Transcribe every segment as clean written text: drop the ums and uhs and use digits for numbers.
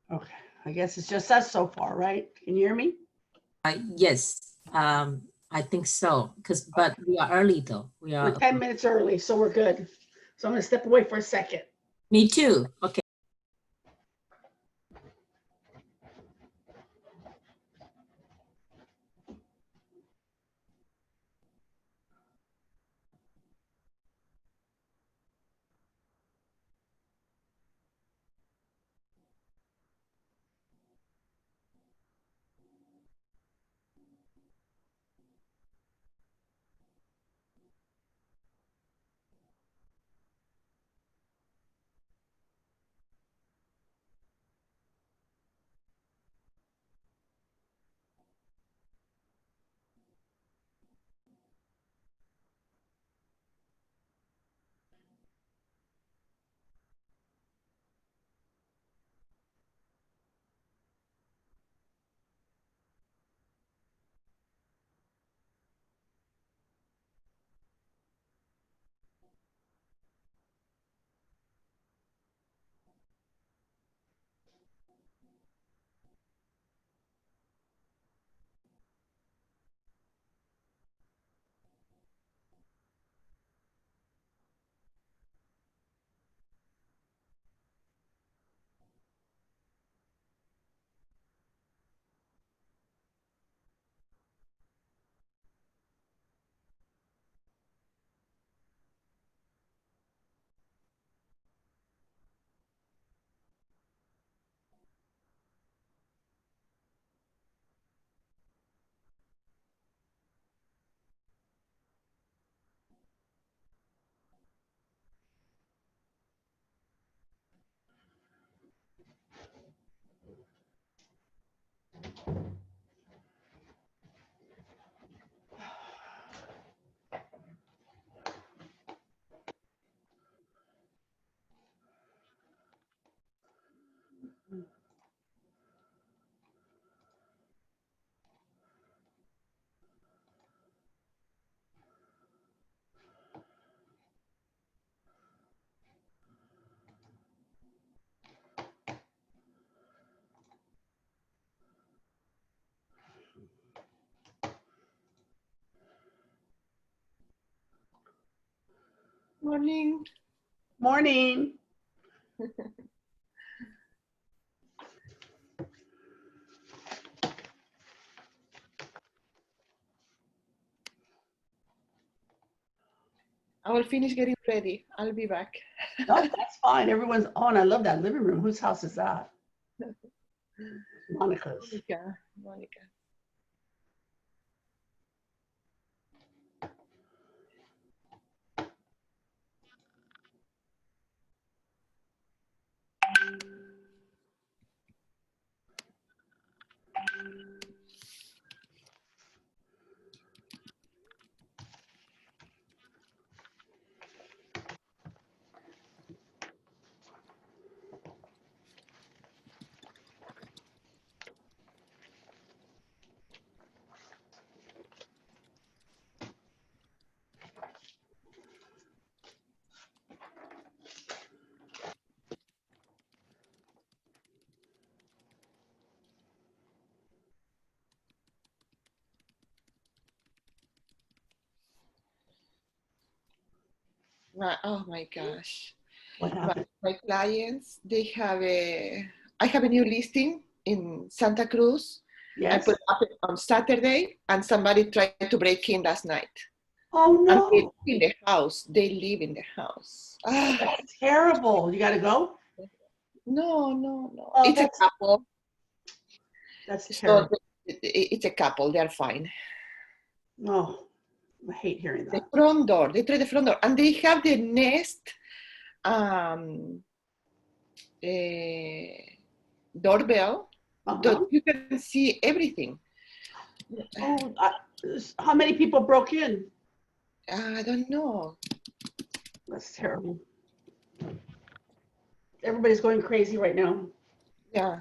Okay, I guess it's just us so far, right? Can you hear me? Yes, I think so. But we are early though. We We're are. 10 minutes early, so we're good. So I'm gonna step away for a second. Me too. Okay. Morning. Morning. I will finish getting ready. I'll be back. No, that's fine. Everyone's on. I love that living room. Whose house is that? Monica's. Monica. Monica. Oh my gosh. What My, happened? my clients, I have a new listing in Santa Cruz. I Yes. put up on Saturday and somebody tried to break in last night. Oh And they no. live in the house. They live in the house. Ah, That's terrible. You gotta go? no, no, no. Oh, It's a couple. that's So terrible. it's a couple. They're fine. Oh, I hate hearing The that. front door. They try the front door. And they have the Nest um, uh, doorbell that Uh-huh. you can see everything. Oh, how many people broke in? I don't know. That's terrible. Everybody's going crazy right now. Yeah.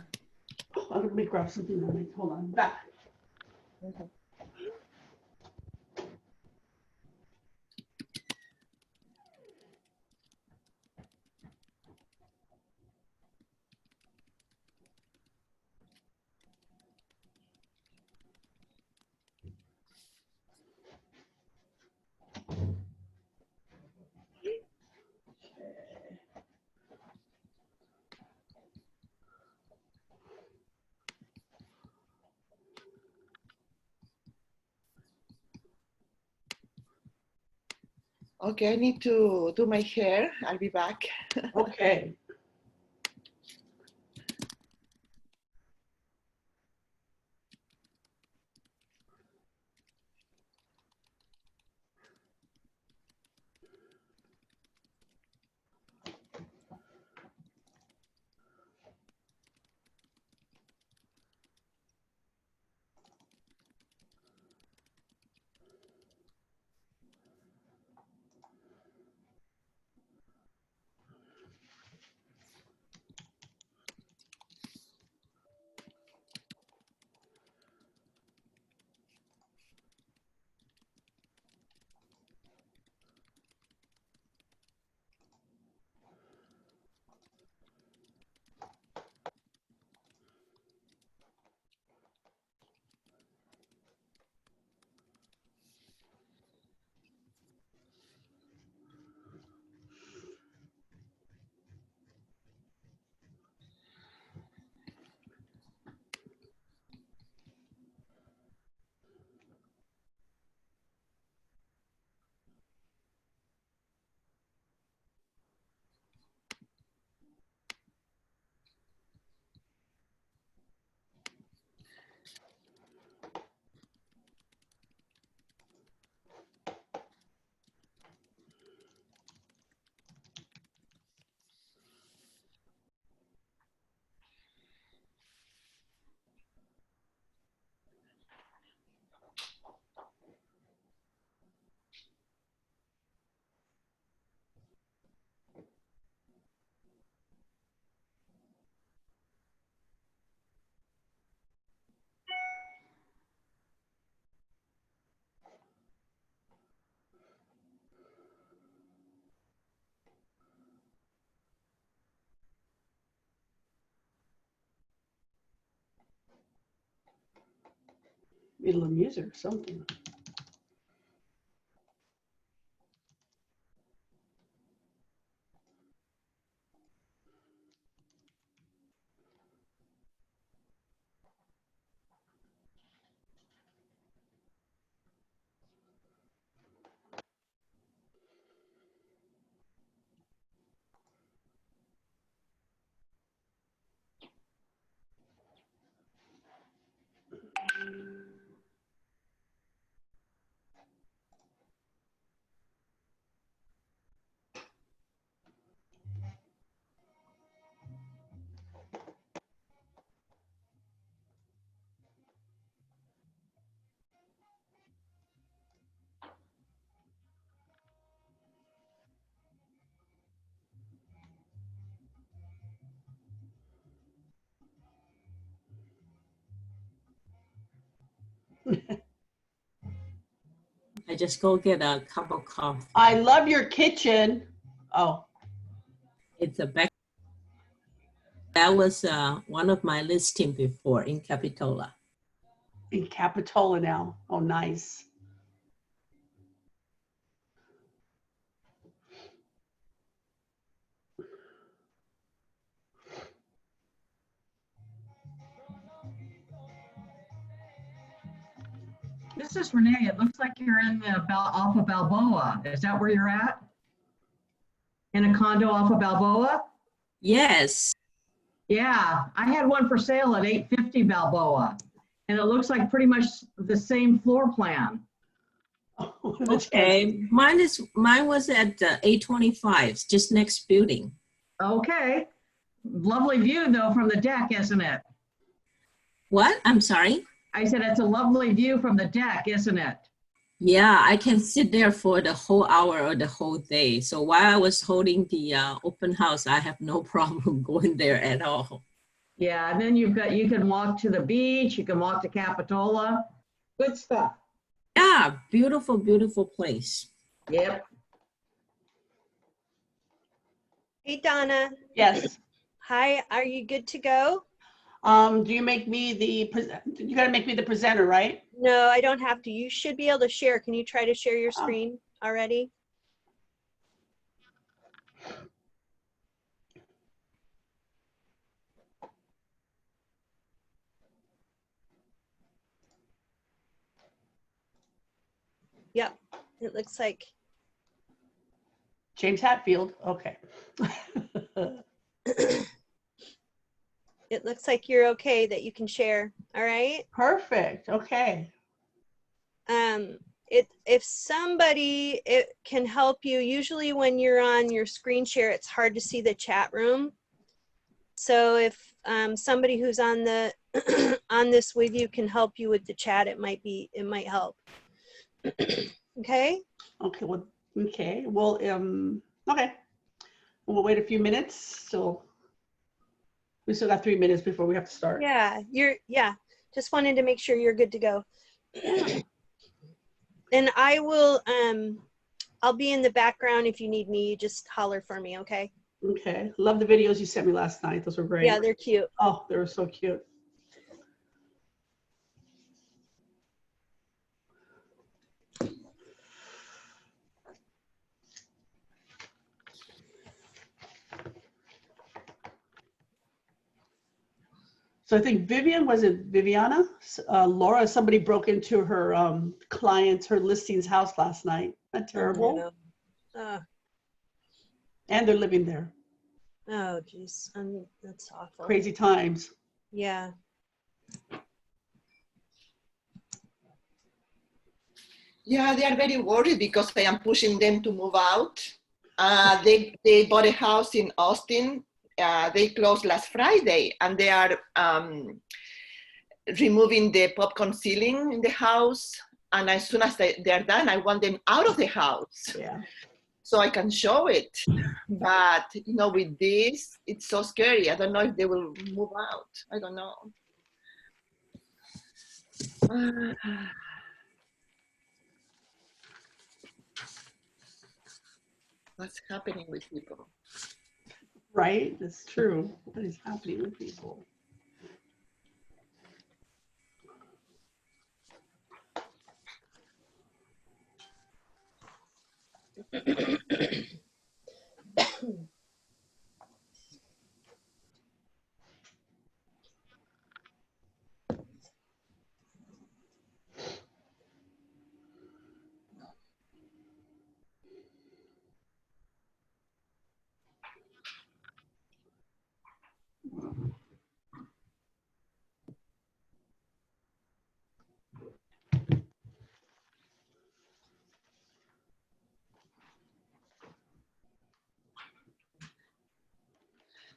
Oh, let me grab something. Hold on. Back. Mhm. Okay, I need to do my hair. I'll be back. Okay. Need a little music or something. I just go get a cup of coffee. I love your kitchen. Oh, It's a back. That was one of my listing before in Capitola. in Capitola now. Oh, nice. This is Renee. It looks like you're in the off of Balboa. Is that where you're at? In a condo off of Balboa? Yes. Yeah, I had one for sale at 850 Balboa, and it looks like pretty much the same floor plan. Okay. Mine was at 825, just next building. Okay. Lovely view though from the deck, isn't it? What? I'm sorry. I said it's a lovely view from the deck, isn't it? Yeah, I can sit there for the whole hour or the whole day. So while I was holding the open house, I have no problem going there at all. Yeah, and then you can walk to the beach, you can walk to Capitola. Good stuff. Yeah, beautiful, beautiful place. Yep. Hey, Donna. Yes. Hi, are you good to go? Do you make me you gotta make me the presenter, right? No, I don't have to. You should be able to share. Can you try to share your Oh. screen already? Yep, it looks like James Hatfield, okay. It looks like you're okay that you can share. All right. Perfect, okay. If somebody it can help you, usually when you're on your screen share, it's hard to see the chat room. So if somebody who's on the on this with you can help you with the chat, it might help. Okay. Okay, well, okay, well, okay. We'll wait a few minutes, so we still got 3 minutes before we have to start. Yeah, just wanted to make sure you're good to go. Yeah. And I will I'll be in the background if you need me. You just holler for me, okay? Okay, love the videos you sent me last night, those were great. Yeah, they're cute. Oh, they were so cute. So I think Vivian, was it Viviana? Laura, somebody broke into her her listing's house last night. Isn't that terrible? Oh, And they're living there. oh geez. That's awful. Crazy times. Yeah. Yeah, they are very worried because I am pushing them to move out. They bought a house in Austin. They closed last Friday, and they are removing the popcorn ceiling in the house. And as soon as they're done, I want them out of the house. Yeah. So I can show it. But, you know, with this, it's so scary. I don't know if they will move out. I don't know. What's happening with people? Right? That's true. What is happening with people?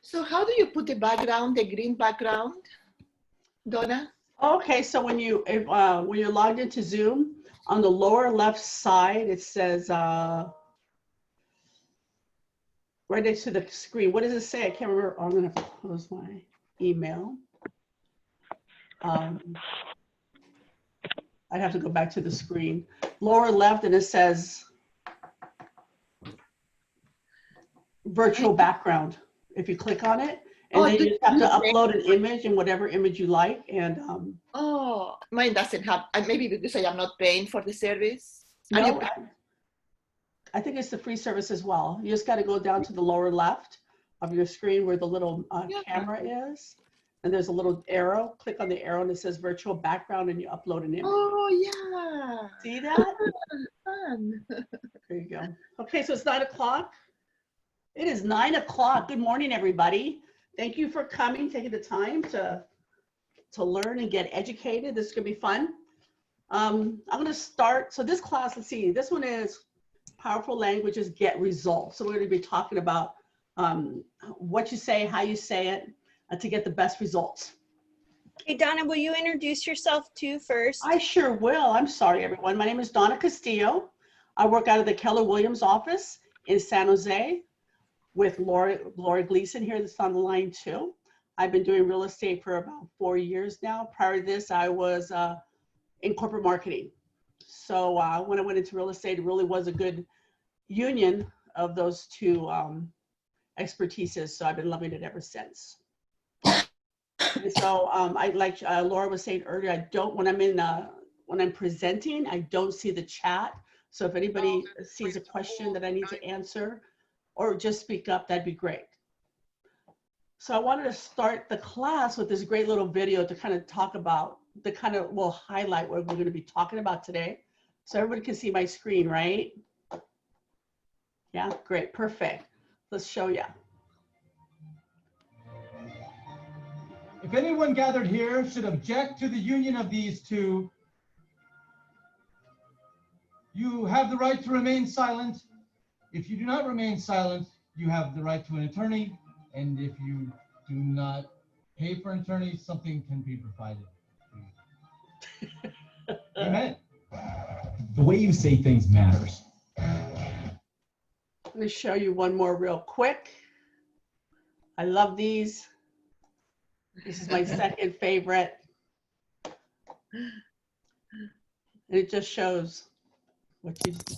So how do you put the background, the green background, Donna? Okay, so when you're logged into Zoom, on the lower left side, it says right next to the screen. What does it say? I can't remember. Oh, I'm gonna have to close my email. I'd have to go back to the screen. Lower left, and it says virtual background. If you click on it, and then you just have to upload an image and whatever image you like. And oh, mine doesn't have. Maybe because I am not paying for the service. no, I think it's the free service as well. You just got to go down to the lower left of your screen where the little camera is, and there's a little arrow. Click on the arrow and it says virtual background, and you upload an image. Oh yeah. See that? Fun. There you go. Okay, so it's 9 o'clock. It is 9 o'clock. Good morning, everybody. Thank you for coming, taking the time to learn and get educated. This is gonna be fun. I'm gonna start. So this class, let's see, this one is Powerful Languages Get Results. So we're gonna be talking about what you say, how you say it, to get the best results. Hey, Donna, will you introduce yourself too first? I sure will. I'm sorry, everyone. My name is Donna Castillo. I work out of the Keller Williams office in San Jose with Laura Gleason here that's on the line too. I've been doing real estate for about 4 years now. Prior to this, I was in corporate marketing. So when I went into real estate, it really was a good union of those two expertises. So I've been loving it ever since. And so I like Laura was saying earlier, I don't, when I'm presenting, I don't see the chat. So if anybody sees a question that I need to answer or just speak up, that'd be great. So I wanted to start the class with this great little video to kind of talk about we'll highlight what we're going to be talking about today. So everybody can see my screen, right? Yeah, great, perfect. Let's show you. If anyone gathered here should object to the union of these two, you have the right to remain silent. If you do not remain silent, you have the right to an attorney. And if you do not pay for an attorney, something can be provided. Amen. The way you say things matters. Let me show you one more real quick. I love these. This is my second favorite. And it just shows what you do.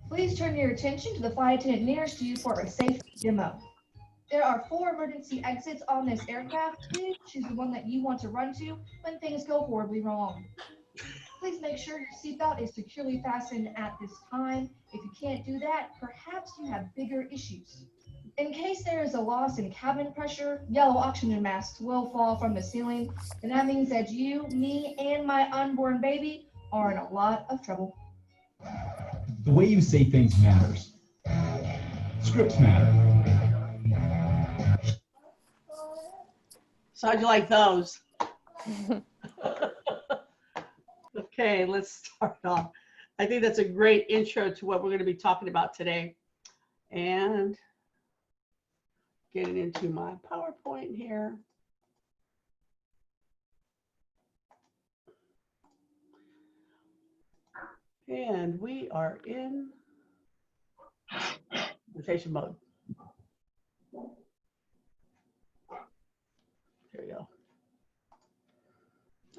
Please turn your attention to the flight attendant nearest to you for a safety demo. There are 4 emergency exits on this aircraft. Please choose the one that you want to run to when things go horribly wrong. Please make sure your seatbelt is securely fastened at this time. If you can't do that, perhaps you have bigger issues. In case there is a loss in cabin pressure, yellow oxygen masks will fall from the ceiling, and that means that you, me, and my unborn baby are in a lot of trouble. The way you say things matters. Scripts matter. So how'd you like those? Okay, let's start off. I think that's a great intro to what we're going to be talking about today. And getting into my PowerPoint here. And we are in presentation mode. There we go.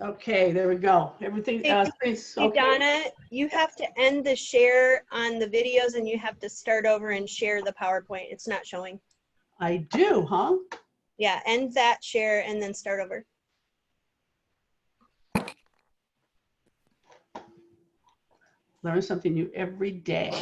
Okay, there we go. Everything. Hey, screen's Hey, okay. Donna, you have to end the share on the videos and you have to start over and share the PowerPoint. It's not showing. I do, huh? Yeah, end that share and then start over. Learn something new every day.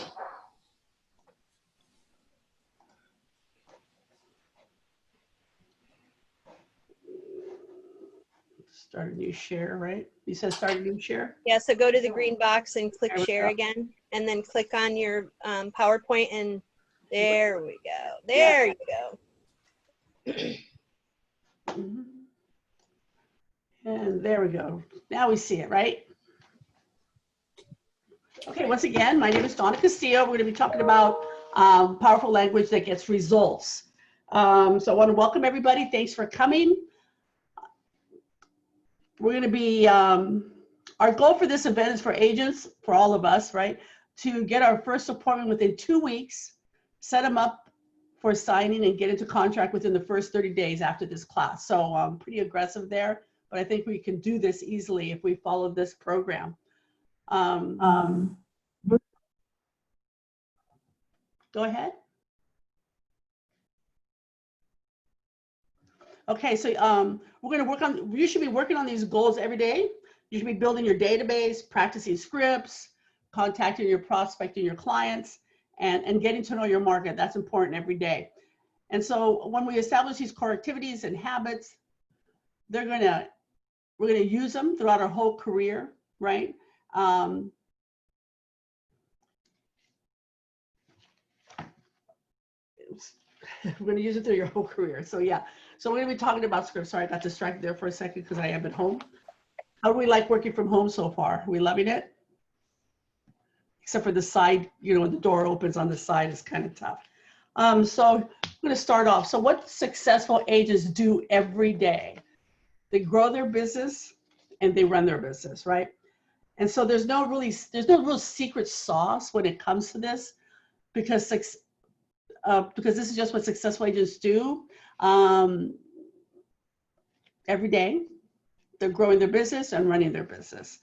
Start a new share, right? You said start a new share? Yeah, so go to the green box and click There we share go. again, and then click on your PowerPoint, and there we go. There you go. Mhm. And there we go. Now we see it, right? Okay, once again, my name is Donna Castillo. We're going to be talking about powerful language that gets results. So I want to welcome everybody. Thanks for coming. We're going to be, our goal for this event is for agents, for all of us, right, to get our first appointment within 2 weeks, set them up for signing and get into contract within the first 30 days after this class. So I'm pretty aggressive there, but I think we can do this easily if we follow this program. Go ahead. Okay, so we're going to work on, you should be working on these goals every day. You should be building your database, practicing scripts, contacting your prospecting your clients, and getting to know your market. That's important every day. And so when we establish these core activities and habits, we're going to use them throughout our whole career, right? We're going to use it through your whole career. So yeah, so we're going to be talking about scripts. Sorry, I got distracted there for a second because I am at home. How do we like working from home so far? Are we loving it? Except for the side, you know, when the door opens on the side, it's kind of tough. So I'm going to start off. So what successful agents do every day? They grow their business and they run their business, right? And so there's no real secret sauce when it comes to this, because this is just what successful agents do every day. They're growing their business and running their business.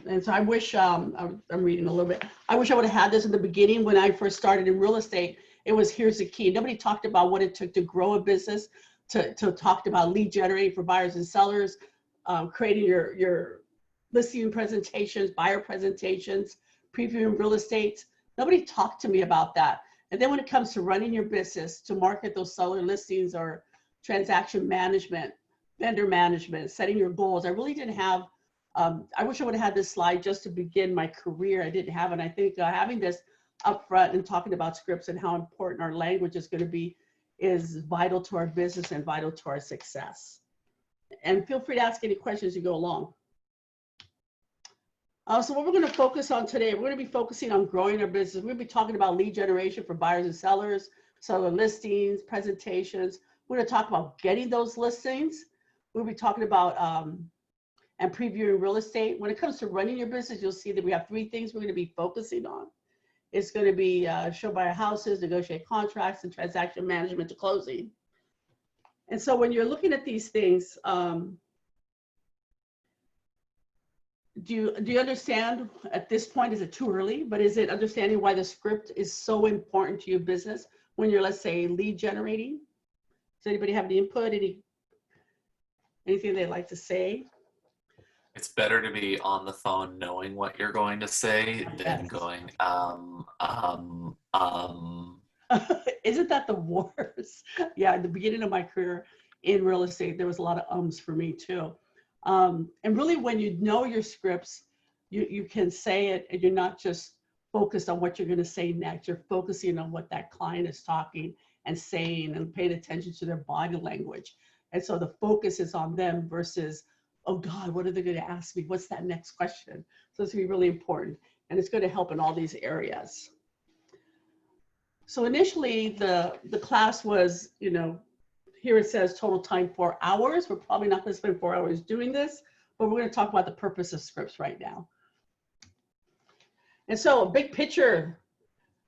And so I wish, I'm reading a little bit. I wish I would have had this in the beginning when I first started in real estate. It was, here's the key. Nobody talked about what it took to grow a business, to talk about lead generating for buyers and sellers, creating your listing presentations, buyer presentations, previewing real estate. Nobody talked to me about that. And then when it comes to running your business, to market those seller listings or transaction management, vendor management, setting your goals, I really didn't have I wish I would have had this slide just to begin my career. I didn't have it. I think having this up front and talking about scripts and how important our language is going to be is vital to our business and vital to our success. And feel free to ask any questions as you go along. So what we're going to focus on today, we're going to be focusing on growing our business. We're going to be talking about lead generation for buyers and sellers, seller listings, presentations. We're going to talk about getting those listings. We'll be talking about and previewing real estate. When it comes to running your business, you'll see that we have 3 things we're going to be focusing on. It's going to be show buyer houses, negotiate contracts, and transaction management to closing. And so when you're looking at these things, do you understand at this point, is it too early, but is it understanding why the script is so important to your business when you're, let's say, lead generating? Does anybody have any input, anything they'd like to say? It's better to be on the phone knowing what you're going to say than going, Isn't that the worst? Yeah, at the beginning of my career in real estate, there was a lot of ums for me too. And really when you know your scripts, you can say it and you're not just focused on what you're going to say next. You're focusing on what that client is talking and saying and paying attention to their body language. And so the focus is on them versus, oh God, what are they going to ask me? What's that next question? So it's going to be really important. And it's going to help in all these areas. So initially the class was, you know, here it says total time 4 hours. We're probably not going to spend 4 hours doing this, but we're going to talk about the purpose of scripts right now. And so a big picture,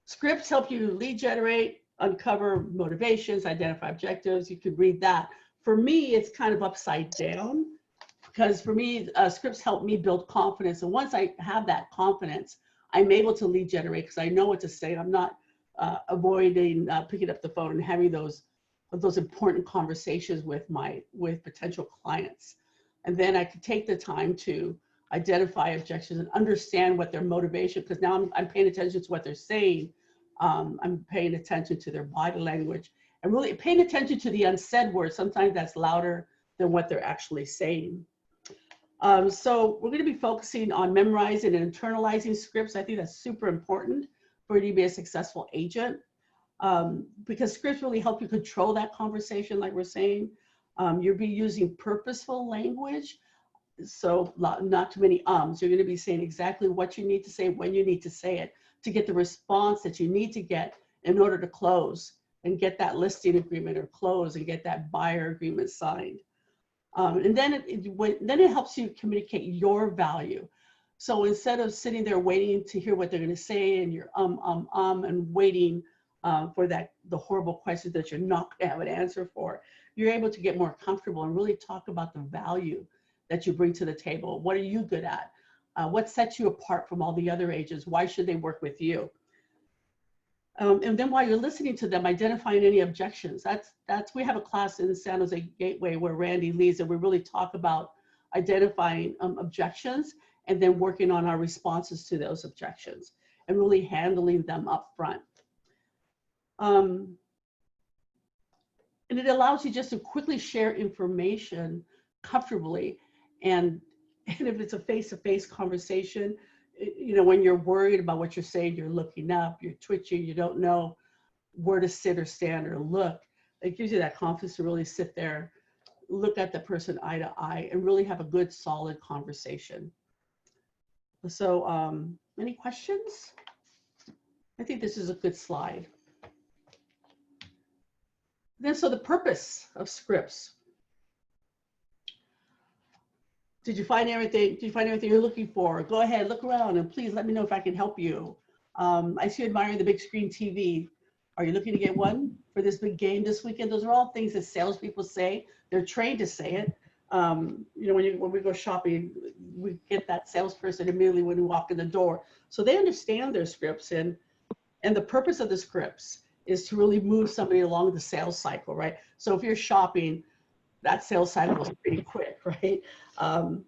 scripts help you lead generate, uncover motivations, identify objectives. You could read that. For me, it's kind of upside down because for me, scripts help me build confidence. And once I have that confidence, I'm able to lead generate because I know what to say. I'm not avoiding picking up the phone and having those important conversations with potential clients. And then I could take the time to identify objections and understand what their motivation, because now I'm paying attention to what they're saying. I'm paying attention to their body language and really paying attention to the unsaid words. Sometimes that's louder than what they're actually saying. So we're going to be focusing on memorizing and internalizing scripts. I think that's super important for you to be a successful agent. Because scripts really help you control that conversation, like we're saying. You'll be using purposeful language, so not too many ums. You're going to be saying exactly what you need to say, when you need to say it, to get the response that you need to get in order to close and get that listing agreement or close and get that buyer agreement signed. And then it helps you communicate your value. So instead of sitting there waiting to hear what they're going to say and you're and waiting for the horrible questions that you're not going to have an answer for, you're able to get more comfortable and really talk about the value that you bring to the table. What are you good at? What sets you apart from all the other agents? Why should they work with you? And then while you're listening to them, identifying any objections. We have a class in the San Jose Gateway where Randy leads, and we really talk about identifying objections and then working on our responses to those objections and really handling them up front. And it allows you just to quickly share information comfortably. And if it's a face-to-face conversation, you know, when you're worried about what you're saying, you're looking up, you're twitching, you don't know where to sit or stand or look. It gives you that confidence to really sit there, look at the person eye to eye, and really have a good, solid conversation. So any questions? I think this is a good slide. Then, so the purpose of scripts. Did you find everything? Did you find everything you're looking for? Go ahead, look around, and please let me know if I can help you. I see you admiring the big screen TV. Are you looking to get one for this big game this weekend? Those are all things that salespeople say. They're trained to say it. You know, when we go shopping, we get that salesperson immediately when we walk in the door. So they understand their scripts, and the purpose of the scripts is to really move somebody along the sales cycle, right? So if you're shopping, that sales cycle is pretty quick, right? And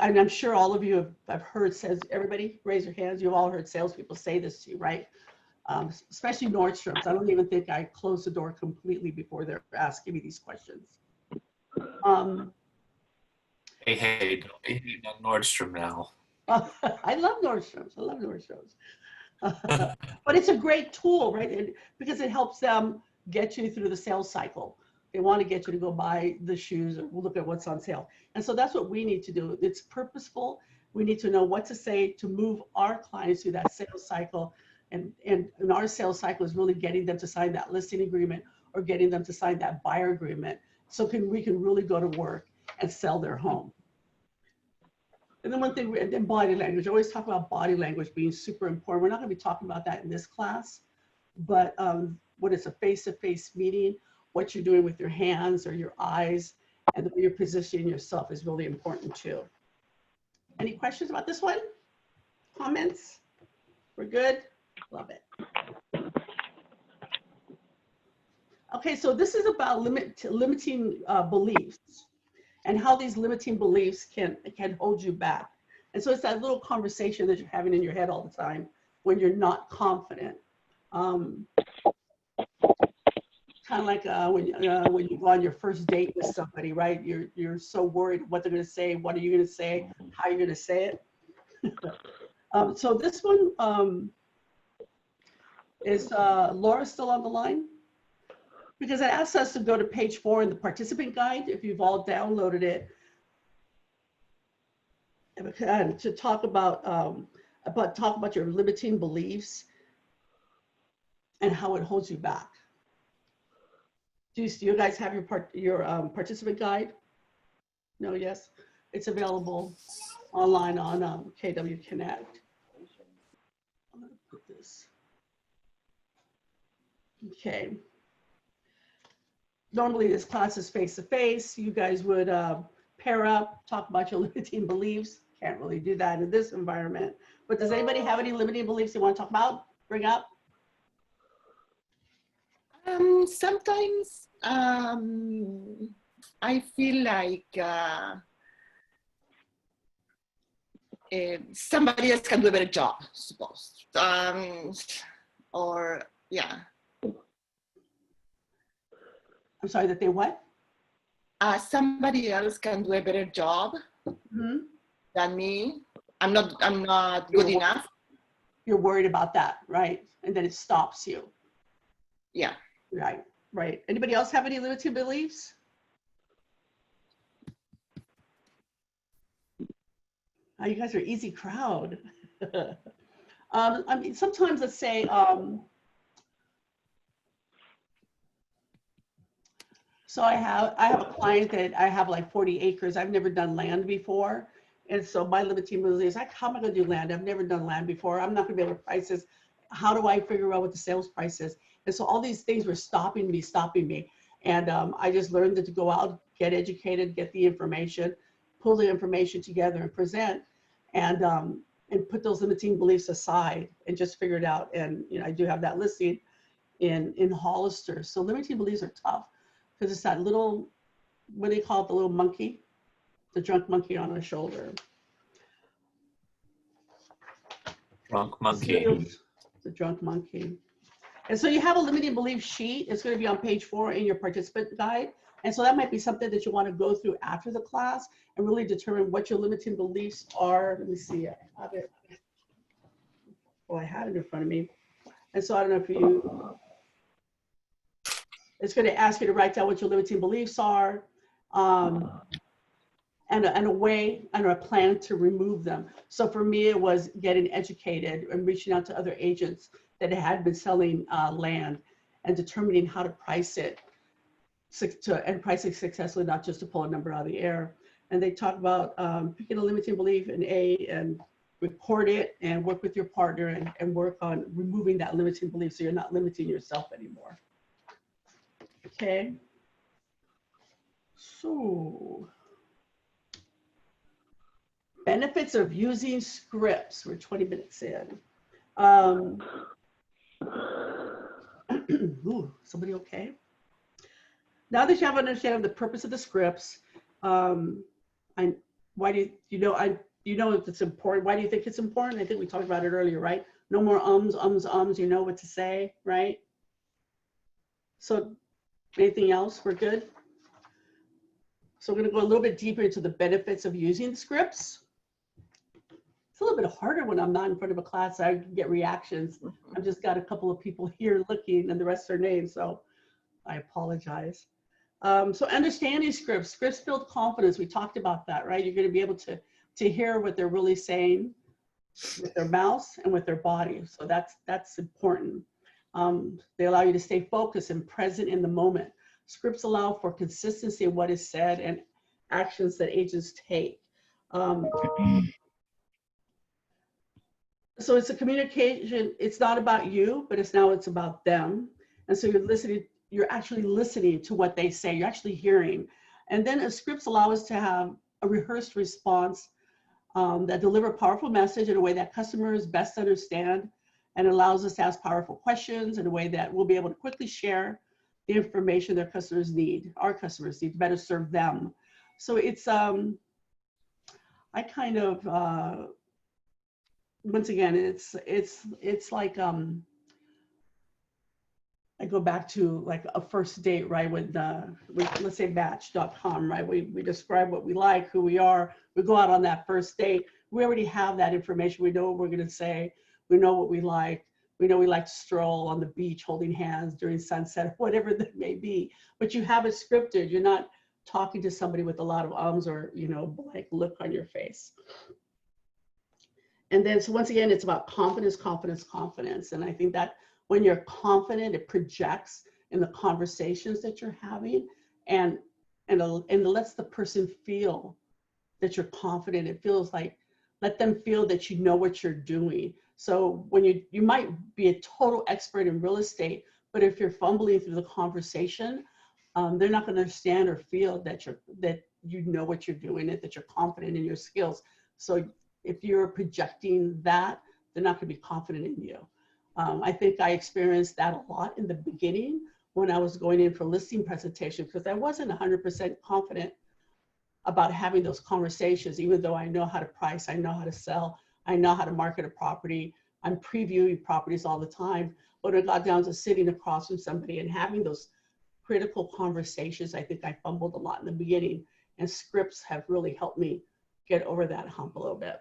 I'm sure all of you have heard, everybody raise your hands, you've all heard salespeople say this to you, right? Especially Nordstrom's. I don't even think I close the door completely before they're asking me these questions. Hey, don't be hating on Nordstrom now. I love Nordstrom's. I love Nordstrom's. But it's a great tool, right? Because it helps them get you through the sales cycle. They want to get you to go buy the shoes or look at what's on sale. And so that's what we need to do. It's purposeful. We need to know what to say to move our clients through that sales cycle. And our sales cycle is really getting them to sign that listing agreement or getting them to sign that buyer agreement. So we can really go to work and sell their home. And then one thing, and body language, I always talk about body language being super important. We're not going to be talking about that in this class, but when it's a face-to-face meeting, what you're doing with your hands or your eyes and the way you're positioning yourself is really important too. Any questions about this one? Comments? We're good? Love it. Okay, so this is about limiting beliefs and how these limiting beliefs can hold you back. And so it's that little conversation that you're having in your head all the time when you're not confident. Kind of like when you go on your first date with somebody, right? You're so worried what they're going to say, what are you going to say, how you're going to say it. So this one is Laura still on the line? Because it asks us to go to page 4 in the participant guide, if you've all downloaded it, and to talk about your limiting beliefs and how it holds you back. Do you guys have your participant guide? No, yes, it's available online on KW Connect. I'm gonna put this. Okay. Normally this class is face-to-face. You guys would pair up, talk about your limiting beliefs. Can't really do that in this environment. But does anybody have any limiting beliefs they want to talk about, bring up? Sometimes I feel like somebody else can do a better job, suppose. Or, yeah. I'm sorry, that they what? Somebody else can do a better job than me. I'm not good enough. You're worried about that, right? And then it stops you. Yeah. Right, right. Anybody else have any limiting beliefs? Oh, you guys are an easy crowd. I mean, sometimes let's say, so I have a client that I have like 40 acres. I've never done land before. And so my limiting belief is like, how am I going to do land? I've never done land before. I'm not going to be able to price this. How do I figure out what the sales price is? And so all these things were stopping me. And I just learned to go out, get educated, get the information, pull the information together and present, and put those limiting beliefs aside and just figure it out. And you know, I do have that listing in Hollister. So limiting beliefs are tough because it's that little, what do they call it, the little monkey, the drunk monkey on our shoulder. Drunk monkey. The drunk monkey. And so you have a limiting belief sheet. It's going to be on page 4 in your participant guide. And so that might be something that you want to go through after the class and really determine what your limiting beliefs are. Let me see. I have it. Oh, I had it in front of me. And so I don't know if you, it's going to ask you to write down what your limiting beliefs are and a way and a plan to remove them. So for me, it was getting educated and reaching out to other agents that had been selling land and determining how to price it and price it successfully, not just to pull a number out of the air. And they talk about picking a limiting belief in and record it and work with your partner and work on removing that limiting belief so you're not limiting yourself anymore. Okay. So benefits of using scripts. We're 20 minutes in. Ooh, somebody okay? Now that you have an understanding of the purpose of the scripts, why do you know if it's important? Why do you think it's important? I think we talked about it earlier, right? No more ums. You know what to say, right? So anything else? We're good? So we're going to go a little bit deeper into the benefits of using scripts. It's a little bit harder when I'm not in front of a class. I get reactions. I've just got a couple of people here looking and the rest are names, so I apologize. So understanding scripts build confidence. We talked about that, right? You're going to be able to hear what they're really saying with their mouths and with their body. So that's important. They allow you to stay focused and present in the moment. Scripts allow for consistency in what is said and actions that agents take. So it's a communication. It's not about you, but it's about them. And so you're actually listening to what they say. You're actually hearing. And then scripts allow us to have a rehearsed response that deliver a powerful message in a way that customers best understand, and allows us to ask powerful questions in a way that we'll be able to quickly share the information their customers need, our customers need, to better serve them. So it's, I kind of, once again, it's like, I go back to like a first date, right? With let's say Match.com, right? We describe what we like, who we are. We go out on that first date. We already have that information. We know what we're going to say. We know what we like. We know we like to stroll on the beach holding hands during sunset, whatever that may be. But you have it scripted. You're not talking to somebody with a lot of ums or, blank look on your face. And then, so once again, it's about confidence, confidence, confidence. And I think that when you're confident, it projects in the conversations that you're having, and it lets the person feel that you're confident. It feels like, let them feel that you know what you're doing. So when you might be a total expert in real estate, but if you're fumbling through the conversation, they're not going to understand or feel that you know what you're doing, that you're confident in your skills. So if you're projecting that, they're not going to be confident in you. I think I experienced that a lot in the beginning when I was going in for listing presentations, because I wasn't 100% confident about having those conversations, even though I know how to price, I know how to sell, I know how to market a property. I'm previewing properties all the time. But when it got down to sitting across from somebody and having those critical conversations, I think I fumbled a lot in the beginning, and scripts have really helped me get over that hump a little bit.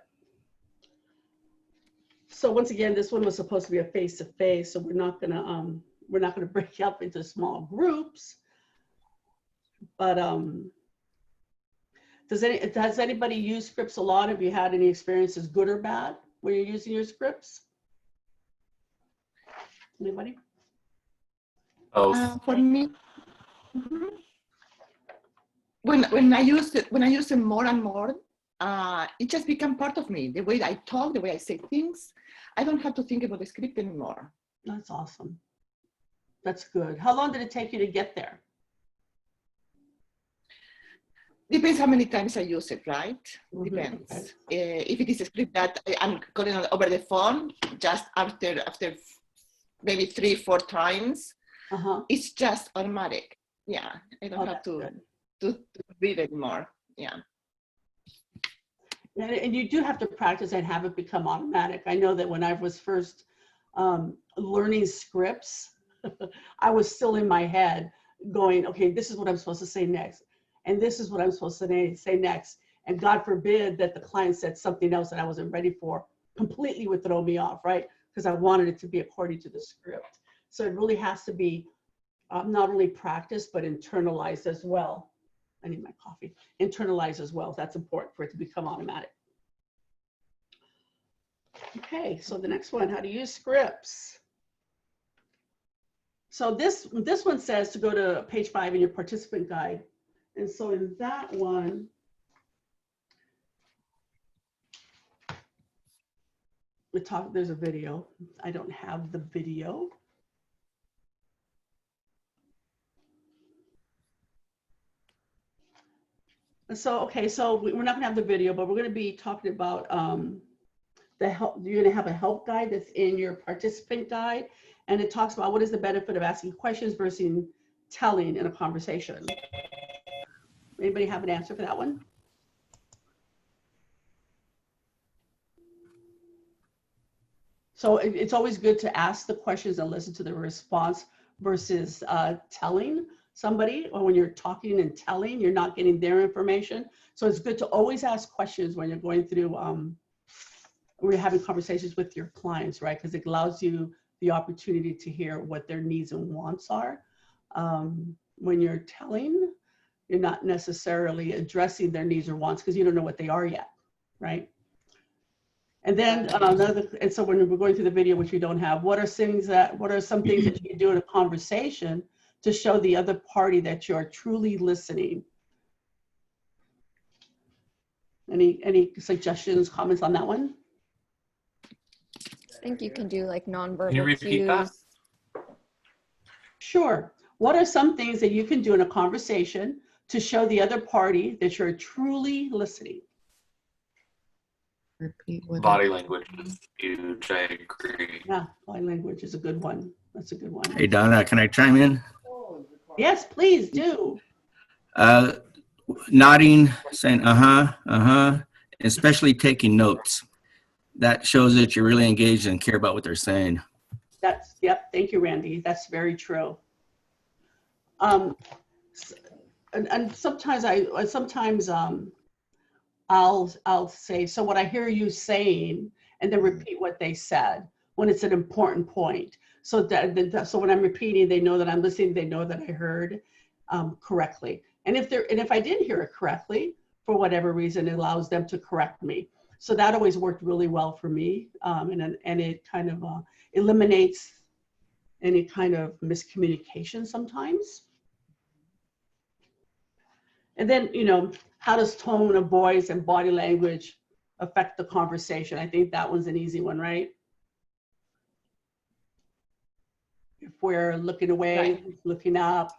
So once again, this one was supposed to be a face-to-face, so we're not gonna break up into small groups. But does anybody use scripts a lot? Have you had any experiences, good or bad, when you're using your scripts? Anybody? Oh, For me, when I use it more and more, it just become part of me. The way I talk, the way I say things, I don't have to think about the script anymore. That's awesome. That's good. How long did it take you to get there? Depends how many times I use it, right? Mm-hmm. Depends. If it is a script that I'm calling over the phone, just after maybe 3-4 times, it's just automatic. Yeah, I don't have to read it more. Yeah. And you do have to practice and have it become automatic. I know that when I was first learning scripts, I was still in my head going, okay, this is what I'm supposed to say next. And this is what I'm supposed to say next. And God forbid that the client said something else that I wasn't ready for, completely would throw me off, right? Because I wanted it to be according to the script. So it really has to be not only practiced, but internalized as well. I need my coffee. Internalize as well. That's important for it to become automatic. Okay, so the next one, how to use scripts. So this one says to go to page 5 in your participant guide. And so in that one, there's a video. I don't have the video. So, okay, so we're not gonna have the video, but we're gonna be talking about the help. You're gonna have a help guide that's in your participant guide, and it talks about what is the benefit of asking questions versus telling in a conversation. Anybody have an answer for that one? So it's always good to ask the questions and listen to the response versus telling. somebody, or when you're talking and telling, you're not getting their information. So it's good to always ask questions when you're going through, when you're having conversations with your clients, right? Because it allows you the opportunity to hear what their needs and wants are. When you're telling, you're not necessarily addressing their needs or wants because you don't know what they are yet, right? And then and so when we're going through the video, which we don't have, what are some things that you can do in a conversation to show the other party that you're truly listening? Any suggestions, comments on that one? I think you can do like Can you nonverbal repeat that? cues. Sure. What are some things that you can do in a conversation to show the other party that you're truly listening? Repeat what Body language is huge. I agree. Yeah, body language is a good one. That's a good one. Hey, Donna, can I chime in? Yes, please do. Nodding, saying especially taking notes. That shows that you're really engaged and care about what they're saying. Yep. Thank you, Randy. That's very true. And sometimes I'll say, so what I hear you saying, and then repeat what they said when it's an important point. So so when I'm repeating, they know that I'm listening. They know that I heard correctly. And if I didn't hear it correctly, for whatever reason, it allows them to correct me. So that always worked really well for me. And it kind of eliminates any kind of miscommunication sometimes. And then, how does tone of voice and body language affect the conversation? I think that one's an easy one, right? If we're looking away, Right. looking up,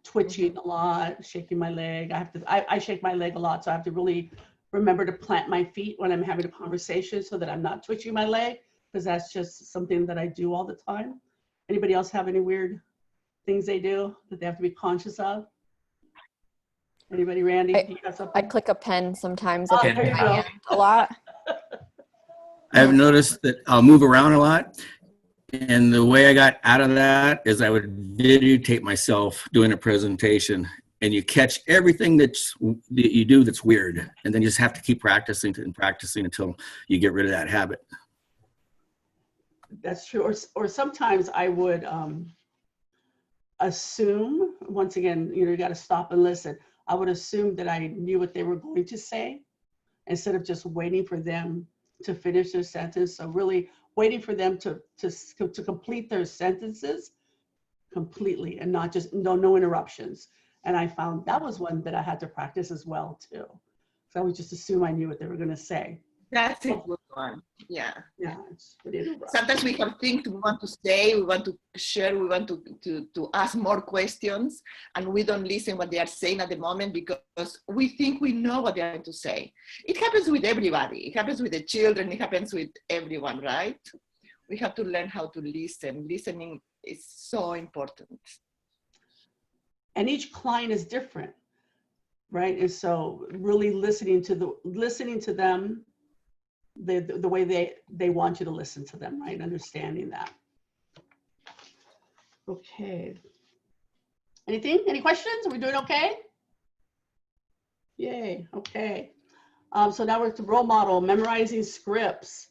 twitching a lot, shaking my leg. I shake my leg a lot, so I have to really remember to plant my feet when I'm having a conversation so that I'm not twitching my leg, because that's just something that I do all the time. Anybody else have any weird things they do that they have to be conscious of? Anybody, Randy? Do you have I something? click a pen sometimes Oh, if there I you go. hand a lot. I've noticed that I'll move around a lot. And the way I got out of that is I would videotape myself doing a presentation, and you catch everything that you do that's weird. And then you just have to keep practicing and practicing until you get rid of that habit. That's true. Or sometimes I would assume, once again, you got to stop and listen. I would assume that I knew what they were going to say instead of just waiting for them to finish their sentence. So really waiting for them to complete their sentences completely and not just no interruptions. And I found that was one that I had to practice as well too. So I would just assume I knew what they were going to say. That's a good one. Yeah. Yeah, it's pretty rough. Sometimes we have things we want to say, we want to share, we want to ask more questions, and we don't listen what they are saying at the moment because we think we know what they are going to say. It happens with everybody. It happens with the children. It happens with everyone, right? We have to learn how to listen. Listening is so important. And each client is different, right? And so really listening to them the way they want you to listen to them, right? Understanding that. Okay. Any questions? Are we doing okay? Yay, okay. So now we're to role model, memorizing scripts.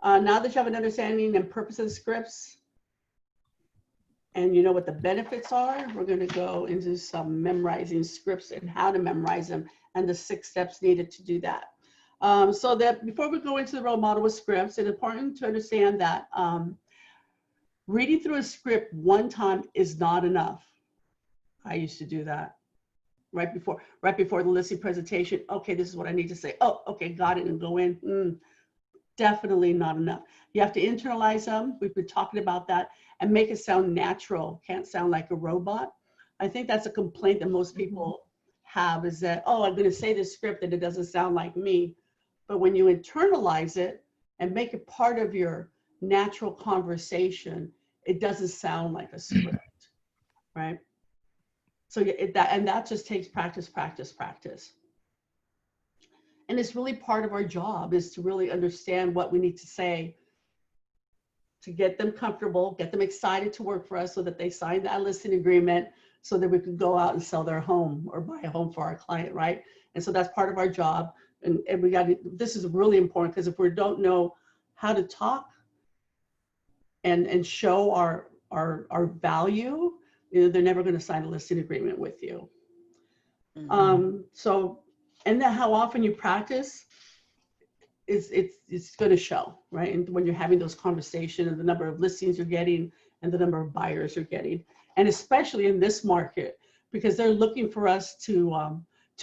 Now that you have an understanding and purpose of the scripts, and you know what the benefits are, we're going to go into some memorizing scripts and how to memorize them and the 6 steps needed to do that. So that before we go into the role model with scripts, it's important to understand that reading through a script one time is not enough. I used to do that right before the listening presentation. Okay, this is what I need to say. Oh, okay, got it, and go in. Definitely not enough. You have to internalize them. We've been talking about that, and make it sound natural. Can't sound like a robot. I think that's a complaint that most people have, is that, oh, I'm going to say this script and it doesn't sound like me. But when you internalize it and make it part of your natural conversation, it doesn't sound like a script, right? So that just takes practice. And it's really part of our job is to really understand what we need to say to get them comfortable, get them excited to work for us so that they sign that listening agreement so that we could go out and sell their home or buy a home for our client, right? And so that's part of our job. And we got to, this is really important, because if we don't know how to talk and show our value, you know, they're never going to sign a listing agreement with you. So, and then how often you practice, it's going to show, right? And when you're having those conversations, and the number of listings you're getting and the number of buyers you're getting, and especially in this market, because they're looking for us to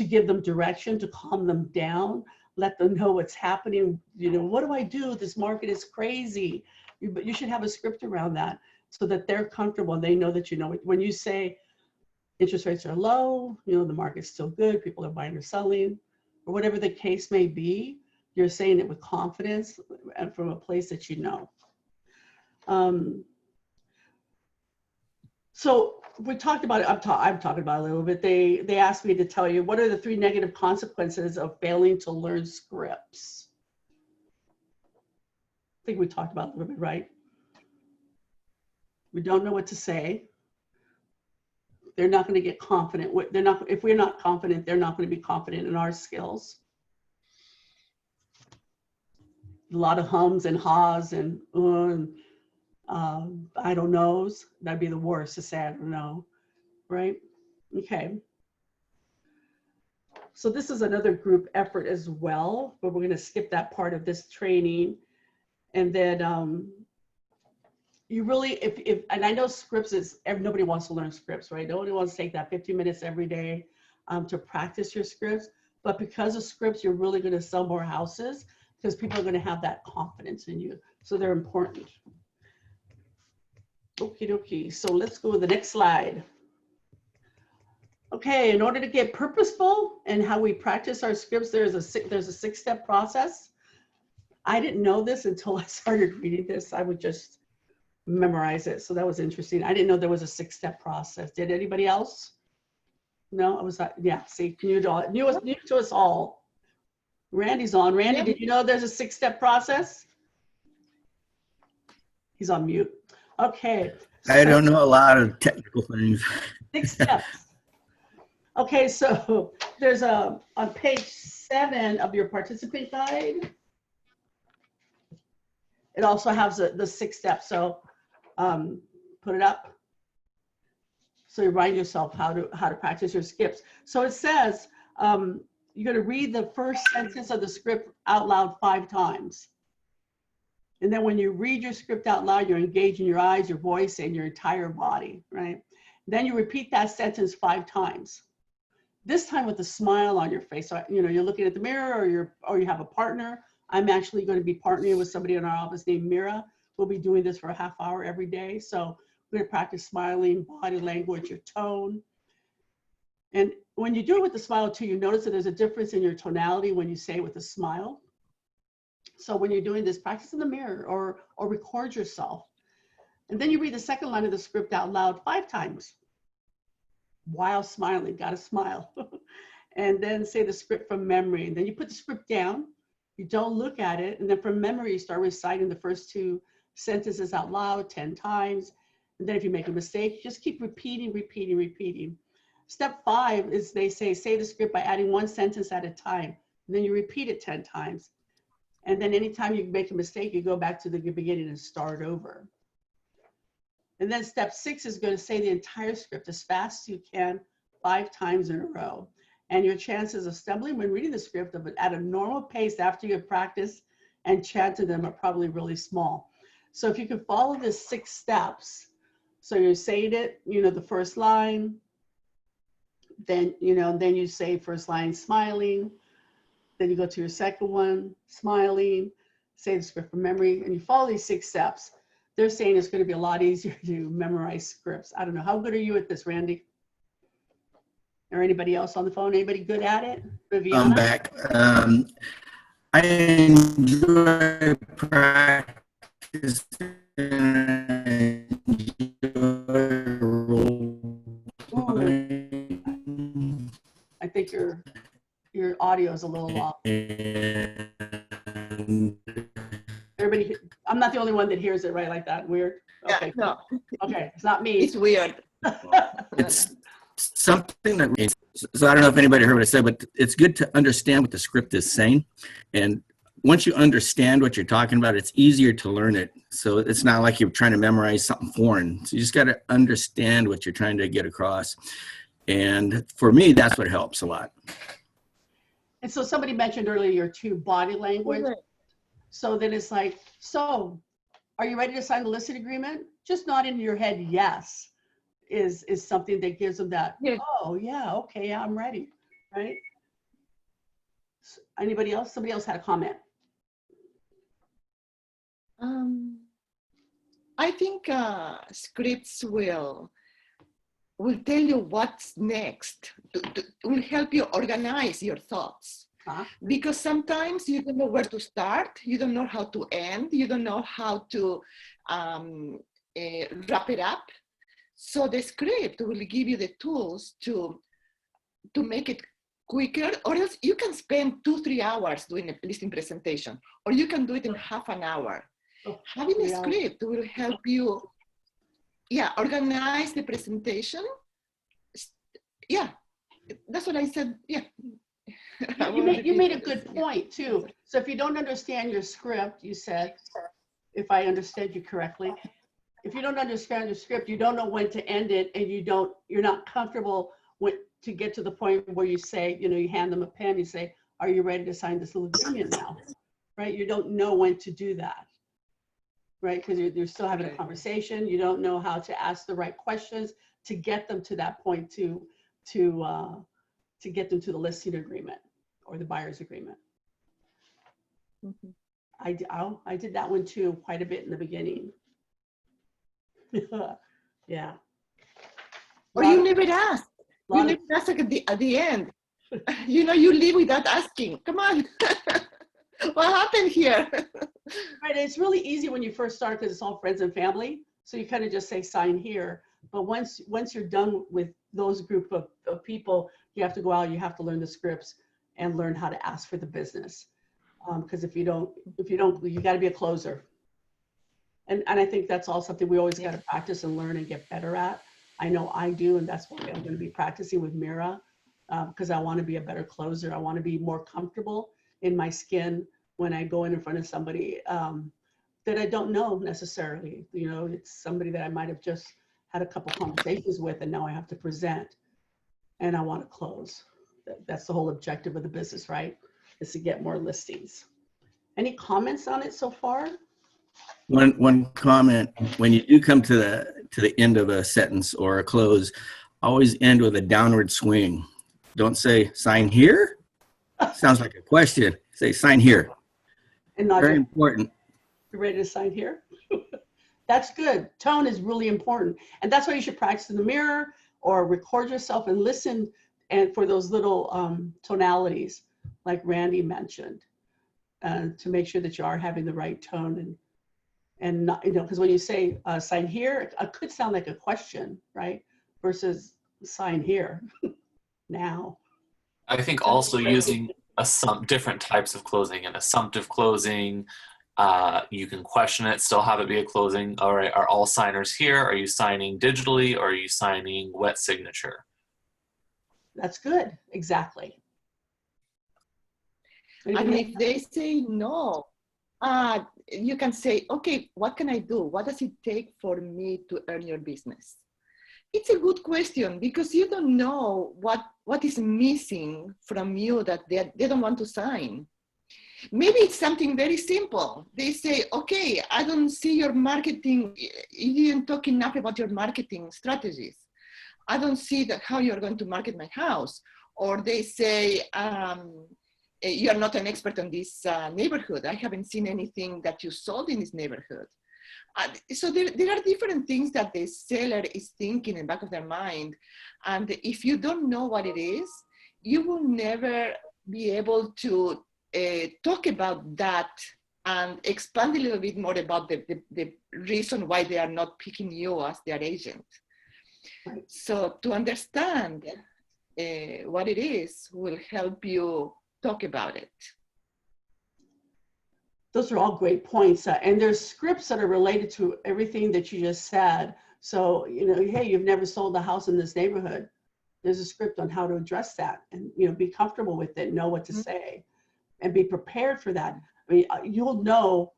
give them direction, to calm them down, let them know what's happening. You know, what do I do? This market is crazy. But you should have a script around that so that they're comfortable and they know that, you know, when you say interest rates are low, you know, the market's still good, people are buying or selling, or whatever the case may be, you're saying it with confidence and from a place that you know. So we talked about it, I'm talking about it a little bit. They asked me to tell you, what are the 3 negative consequences of failing to learn scripts? I think we talked about it a little bit, right? We don't know what to say. They're not going to get confident. If we're not confident, they're not going to be confident in our skills. A lot of hums and haws and I don't knows. That'd be the worst to say I don't know, right? Okay. So this is another group effort as well, but we're going to skip that part of this training. And then you really, and I know scripts is, nobody wants to learn scripts, right? Nobody wants to take that 15 minutes every day to practice your scripts. But because of scripts, you're really going to sell more houses because people are going to have that confidence in you. So they're important. Okie dokie. So let's go to the next slide. Okay, in order to get purposeful in how we practice our scripts, there's a 6-step process. I didn't know this until I started reading this. I would just memorize it. So that was interesting. I didn't know there was a 6-step process. Did anybody else? No, I was not. Yeah, see, new to us all. Randy's on. Randy, did you know there's a 6-step process? He's on mute. Okay. I don't know a lot of technical things. 6 steps. Okay, so there's on page 7 of your participant guide. It also has the 6 steps. So put it up. So you remind yourself how to practice your skips. So it says you're going to read the first sentence of the script out loud 5 times. And then when you read your script out loud, you're engaging your eyes, your voice, and your entire body, right? Then you repeat that sentence 5 times. This time with a smile on your face. So, you know, you're looking at the mirror or you have a partner. I'm actually going to be partnering with somebody in our office named Mira. We'll be doing this for a half hour every day. So we're going to practice smiling, body language, your tone. And when you do it with the smile too, you notice that there's a difference in your tonality when you say it with a smile. So when you're doing this, practice in the mirror or record yourself. And then you read the second line of the script out loud 5 times while smiling, gotta smile. And then say the script from memory. And then you put the script down, you don't look at it. And then from memory, you start reciting the first 2 sentences out loud 10 times. And then if you make a mistake, just keep repeating, repeating, repeating. Step 5 is they say the script by adding 1 sentence at a time. And then you repeat it 10 times. And then anytime you make a mistake, you go back to the beginning and start over. And then step 6 is going to say the entire script as fast as you can 5 times in a row. And your chances of stumbling when reading the script at a normal pace after you have practiced and chanted them are probably really small. So if you can follow the 6 steps, so you're saying it, you know, the first line, then, you know, then you say first line smiling, then you go to your second one, smiling, say the script from memory, and you follow these 6 steps. They're saying it's going to be a lot easier to memorize scripts. I don't know. How good are you at this, Randy? Or anybody else on the phone? Anybody good at it? Viviana? I'm back. I enjoy practice. I think your audio is a little off. Everybody, I'm not the only one that hears it right like that. Weird. Okay. Yeah, no. Okay, it's not me. It's weird. something that means, so I don't know if anybody heard what I said, but it's good to understand what the script is saying. And once you understand what you're talking about, it's easier to learn it. So it's not like you're trying to memorize something foreign. So you just got to understand what you're trying to get across. And for me, that's what helps a lot. And so somebody mentioned earlier too, body language. Okay. So then it's like, so are you ready to sign the listing agreement? Just not in your head, yes, is something that gives them that, Yes. oh yeah, okay, yeah, I'm ready, right? Anybody else? Somebody else had a comment. I think scripts will tell you what's next, will help you organize your thoughts. Because sometimes you don't know where to start, you don't know how to end, you don't know how to wrap it up. So the script will give you the tools to make it quicker, or else you can spend 2-3 hours doing a listing presentation, or you can do it in half an hour. Having a script will help you, organize the presentation. Yeah, that's what I said. Yeah. You made a good point too. So if you don't understand your script, you said, if I understood you correctly, if you don't understand your script, you don't know when to end it, and you're not comfortable to get to the point where you say, you hand them a pen, you say, are you ready to sign this little agreement now? Right? You don't know when to do that. Right? Because you're still having a conversation. You don't know how to ask the right questions to get them to that point to get them to the listing agreement or the buyer's agreement. Mm-hmm. I did that one too, quite a bit in the beginning. Yeah. Or you never ask. You never ask at the end. You leave without asking. Come on. What happened here? Right. It's really easy when you first start because it's all friends and family. So you kind of just say sign here. But once you're done with those group of people, you have to go out, you have to learn the scripts and learn how to ask for the business. Because if you don't, you got to be a closer. And I think that's all something we always got to practice and learn and get better at. I know I do, and that's why I'm going to be practicing with Mira, because I want to be a better closer. I want to be more comfortable in my skin when I go in front of somebody that I don't know necessarily. It's somebody that I might have just had a couple conversations with, and now I have to present, and I want to close. That's the whole objective of the business, right? Is to get more listings. Any comments on it so far? One comment: when you do come to the end of a sentence or a close, always end with a downward swing. Don't say sign here. Sounds like a question. Say sign here. And not very important. You ready to sign here? That's good. Tone is really important, and that's why you should practice in the mirror or record yourself and listen, and for those little tonalities, like Randy mentioned, to make sure that you are having the right tone and not, because when you say sign here, it could sound like a question, right? Versus sign here now. I think also using different types of closing. An assumptive closing, you can question it, still have it be a closing. All right, are all signers here? Are you signing digitally, or are you signing wet signature? That's good, exactly. And if they say no, you can say, okay, what can I do? What does it take for me to earn your business? It's a good question, because you don't know what is missing from you that they don't want to sign. Maybe it's something very simple. They say, okay, I don't see your marketing. You didn't talk enough about your marketing strategies. I don't see how you're going to market my house. Or they say, you are not an expert on this neighborhood. I haven't seen anything that you sold in this neighborhood. So there are different things that the seller is thinking in the back of their mind. And if you don't know what it is, you will never be able to talk about that and expand a little bit more about the reason why they are not picking you as their agent. So to understand what it is will help you talk about it. Those are all great points. And there's scripts that are related to everything that you just said. So, hey, you've never sold a house in this neighborhood. there's a script on how to address that, and be comfortable with it, know what to say, and be prepared for that. I mean, you'll know.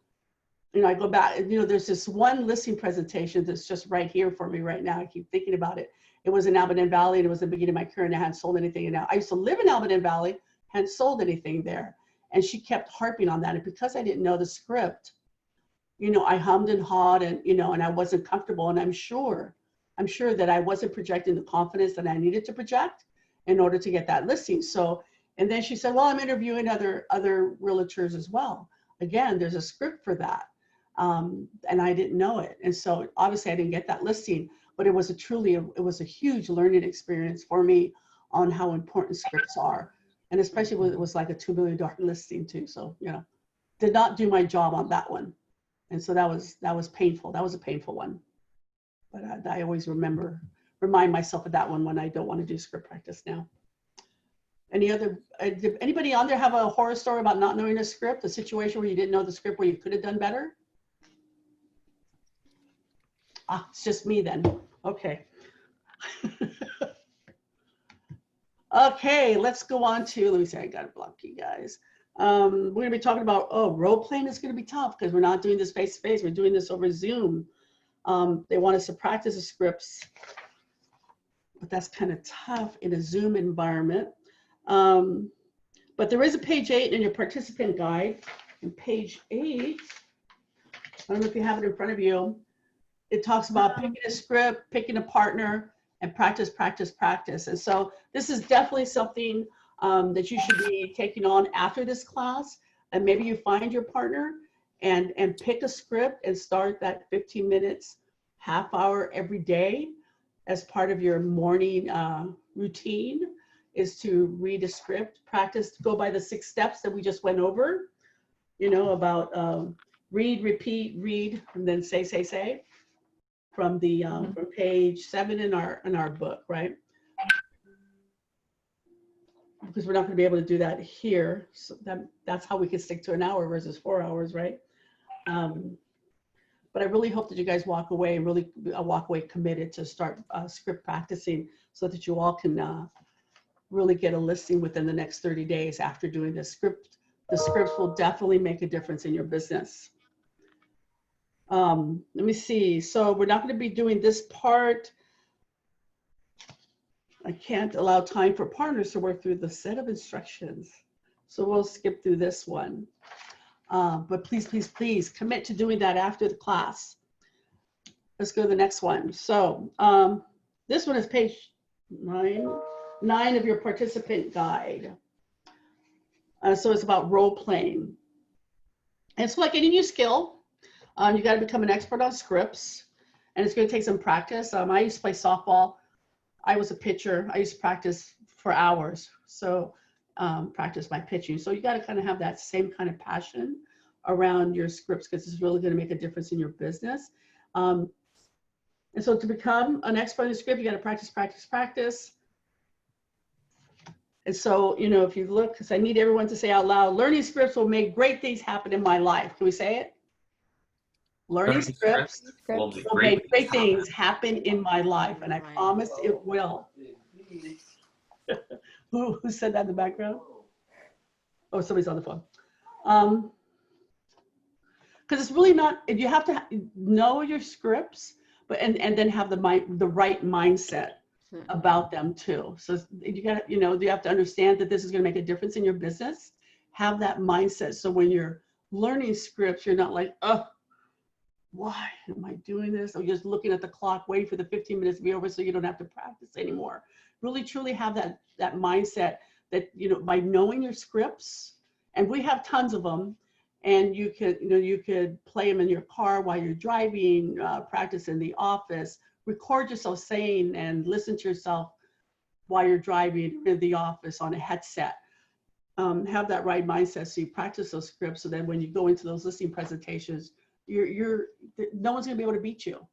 I go back, there's this one listing presentation that's just right here for me right now. I keep thinking about it. It was in Alberton Valley, and it was the beginning of my career, and I hadn't sold anything. And now I used to live in Alberton Valley, hadn't sold anything there. And she kept harping on that. And because I didn't know the script, I hummed and hawed, and, and I wasn't comfortable. And I'm sure that I wasn't projecting the confidence that I needed to project in order to get that listing. So, and then she said, well, I'm interviewing other realtors as well. Again, there's a script for that. And I didn't know it. And so obviously I didn't get that listing, but it was a huge learning experience for me on how important scripts are. And especially when it was like a $2 million listing too. So, did not do my job on that one. And so that was painful. That was a painful one. But I always remind myself of that one when I don't want to do script practice now. Did anybody on there have a horror story about not knowing a script, a situation where you didn't know the script where you could have done better? It's just me then. Okay. Okay, let's go on to, let me see, I got to block you guys. We're going to be talking about, role playing is going to be tough because we're not doing this face to face. We're doing this over Zoom. They want us to practice the scripts, but that's kind of tough in a Zoom environment. But there is a page 8 in your participant guide. And page 8, I don't know if you have it in front of you. It talks about picking a script, picking a partner, and practice, practice, practice. And so this is definitely something that you should be taking on after this class. And maybe you find your partner and pick a script and start that 15 minutes, half hour every day as part of your morning routine is to read a script, practice, go by the 6 steps that we just went over, about read, repeat, read, and then say. From the from page 7 in our book, right? Because we're not going to be able to do that here, so that's how we can stick to an hour versus 4 hours, right? But I really hope that you guys walk away and really walk away committed to start script practicing, so that you all can really get a listing within the next 30 days after doing this script. The scripts will definitely make a difference in your business. Let me see. So we're not going to be doing this part. I can't allow time for partners to work through the set of instructions. So we'll skip through this one. But please, please, please commit to doing that after the class. Let's go to the next one. So this one is page 9 of your participant guide. So it's about role playing. And it's like any new skill. You got to become an expert on scripts, and it's going to take some practice. I used to play softball. I was a pitcher. I used to practice for hours. So practice my pitching. So you got to kind of have that same kind of passion around your scripts, because it's really going to make a difference in your business. And so to become an expert in the script, you got to practice, practice, practice. And so, if you look, because I need everyone to say out loud, learning scripts will make great things happen in my life. Can we say it? Learning scripts will make great things happen in my life, and I promise it will. Who said that in the background? Oh, somebody's on the phone. Because it's really not, you have to know your scripts, but and then have the right mindset about them too. So you got, you have to understand that this is going to make a difference in your business. Have that mindset, so when you're learning scripts, you're not like, oh, why am I doing this? Or just looking at the clock, waiting for the 15 minutes to be over so you don't have to practice anymore. Really, truly have that mindset that, by knowing your scripts, and we have tons of them, and you could play them in your car while you're driving, practice in the office, record yourself saying and listen to yourself while you're driving in the office on a headset. Have that right mindset, so you practice those scripts, so that when you go into those listing presentations, no one's going to be able to beat you.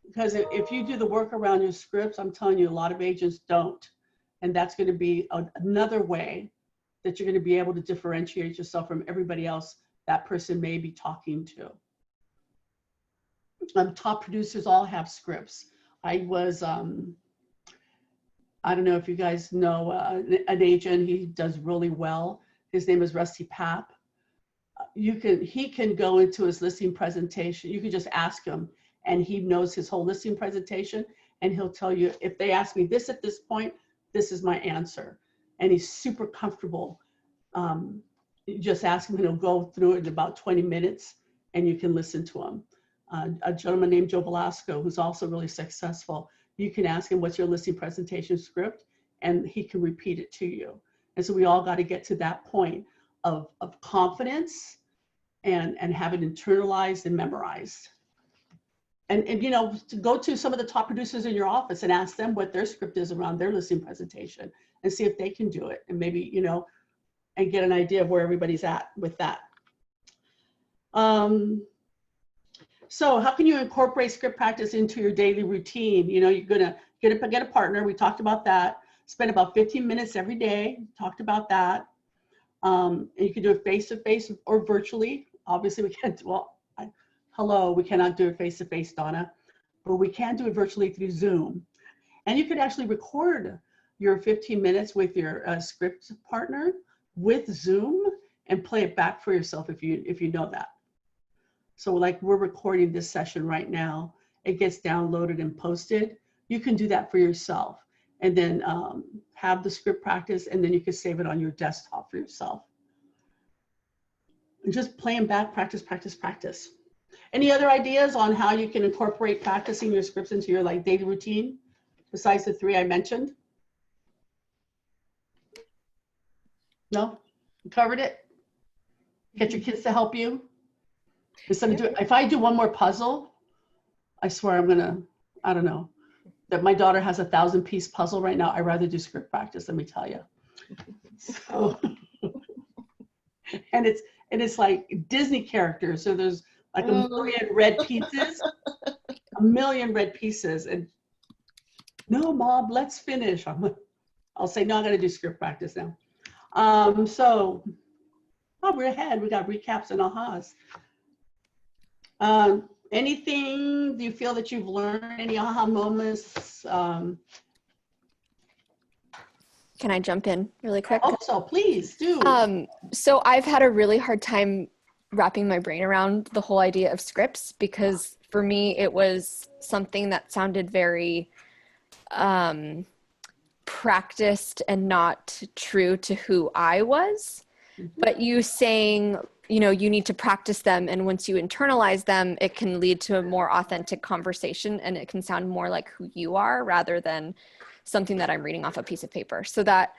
Because if you do the work around your scripts, I'm telling you, a lot of agents don't. And that's going to be another way that you're going to be able to differentiate yourself from everybody else that person may be talking to. Top producers all have scripts. I was I don't know if you guys know an agent. He does really well. His name is Rusty Papp. He can go into his listing presentation. You can just ask him, and he knows his whole listing presentation, and he'll tell you, if they ask me this at this point, this is my answer. And he's super comfortable. You just ask him, and he'll go through it in about 20 minutes, and you can listen to him. A gentleman named Joe Velasco, who's also really successful, you can ask him, what's your listing presentation script? And he can repeat it to you. And so we all got to get to that point of confidence and have it internalized and memorized. And you know, to go to some of the top producers in your office and ask them what their script is around their listing presentation and see if they can do it, and maybe, you know, and get an idea of where everybody's at with that. So how can you incorporate script practice into your daily routine? You know, you're gonna get a partner. We talked about that. Spend about 15 minutes every day. Talked about that. And you can do it face-to-face or virtually. Obviously, we can't do, well, hello, we cannot do it face-to-face, Donna, but we can do it virtually through Zoom. And you could actually record your 15 minutes with your script partner with Zoom and play it back for yourself if you know that. So like we're recording this session right now, it gets downloaded and posted. You can do that for yourself, and then have the script practice, and then you can save it on your desktop for yourself. And just playing back, practice, practice, practice. Any other ideas on how you can incorporate practicing your scripts into your like daily routine besides the 3 I mentioned? No? You covered it? Get your kids to help you? If I do one more puzzle, I swear I'm gonna, I don't know, that my daughter has a 1,000-piece puzzle right now. I'd rather do script practice, let me tell you. So, and it's like Disney characters. So there's like a million red pieces, and no, Mom, let's finish. I'll say, no, I gotta do script practice now. So, oh, we're ahead. We got recaps and ahas. Anything, do you feel that you've learned, any aha moments? Can I jump in really quick? Also, please do. So I've had a really hard time wrapping my brain around the whole idea of scripts, because for me, it was something that sounded very practiced and not true to who I was. But you saying, you know, you need to practice them, and once you internalize them, it can lead to a more authentic conversation, and it can sound more like who you are rather than something that I'm reading off a piece of paper. So that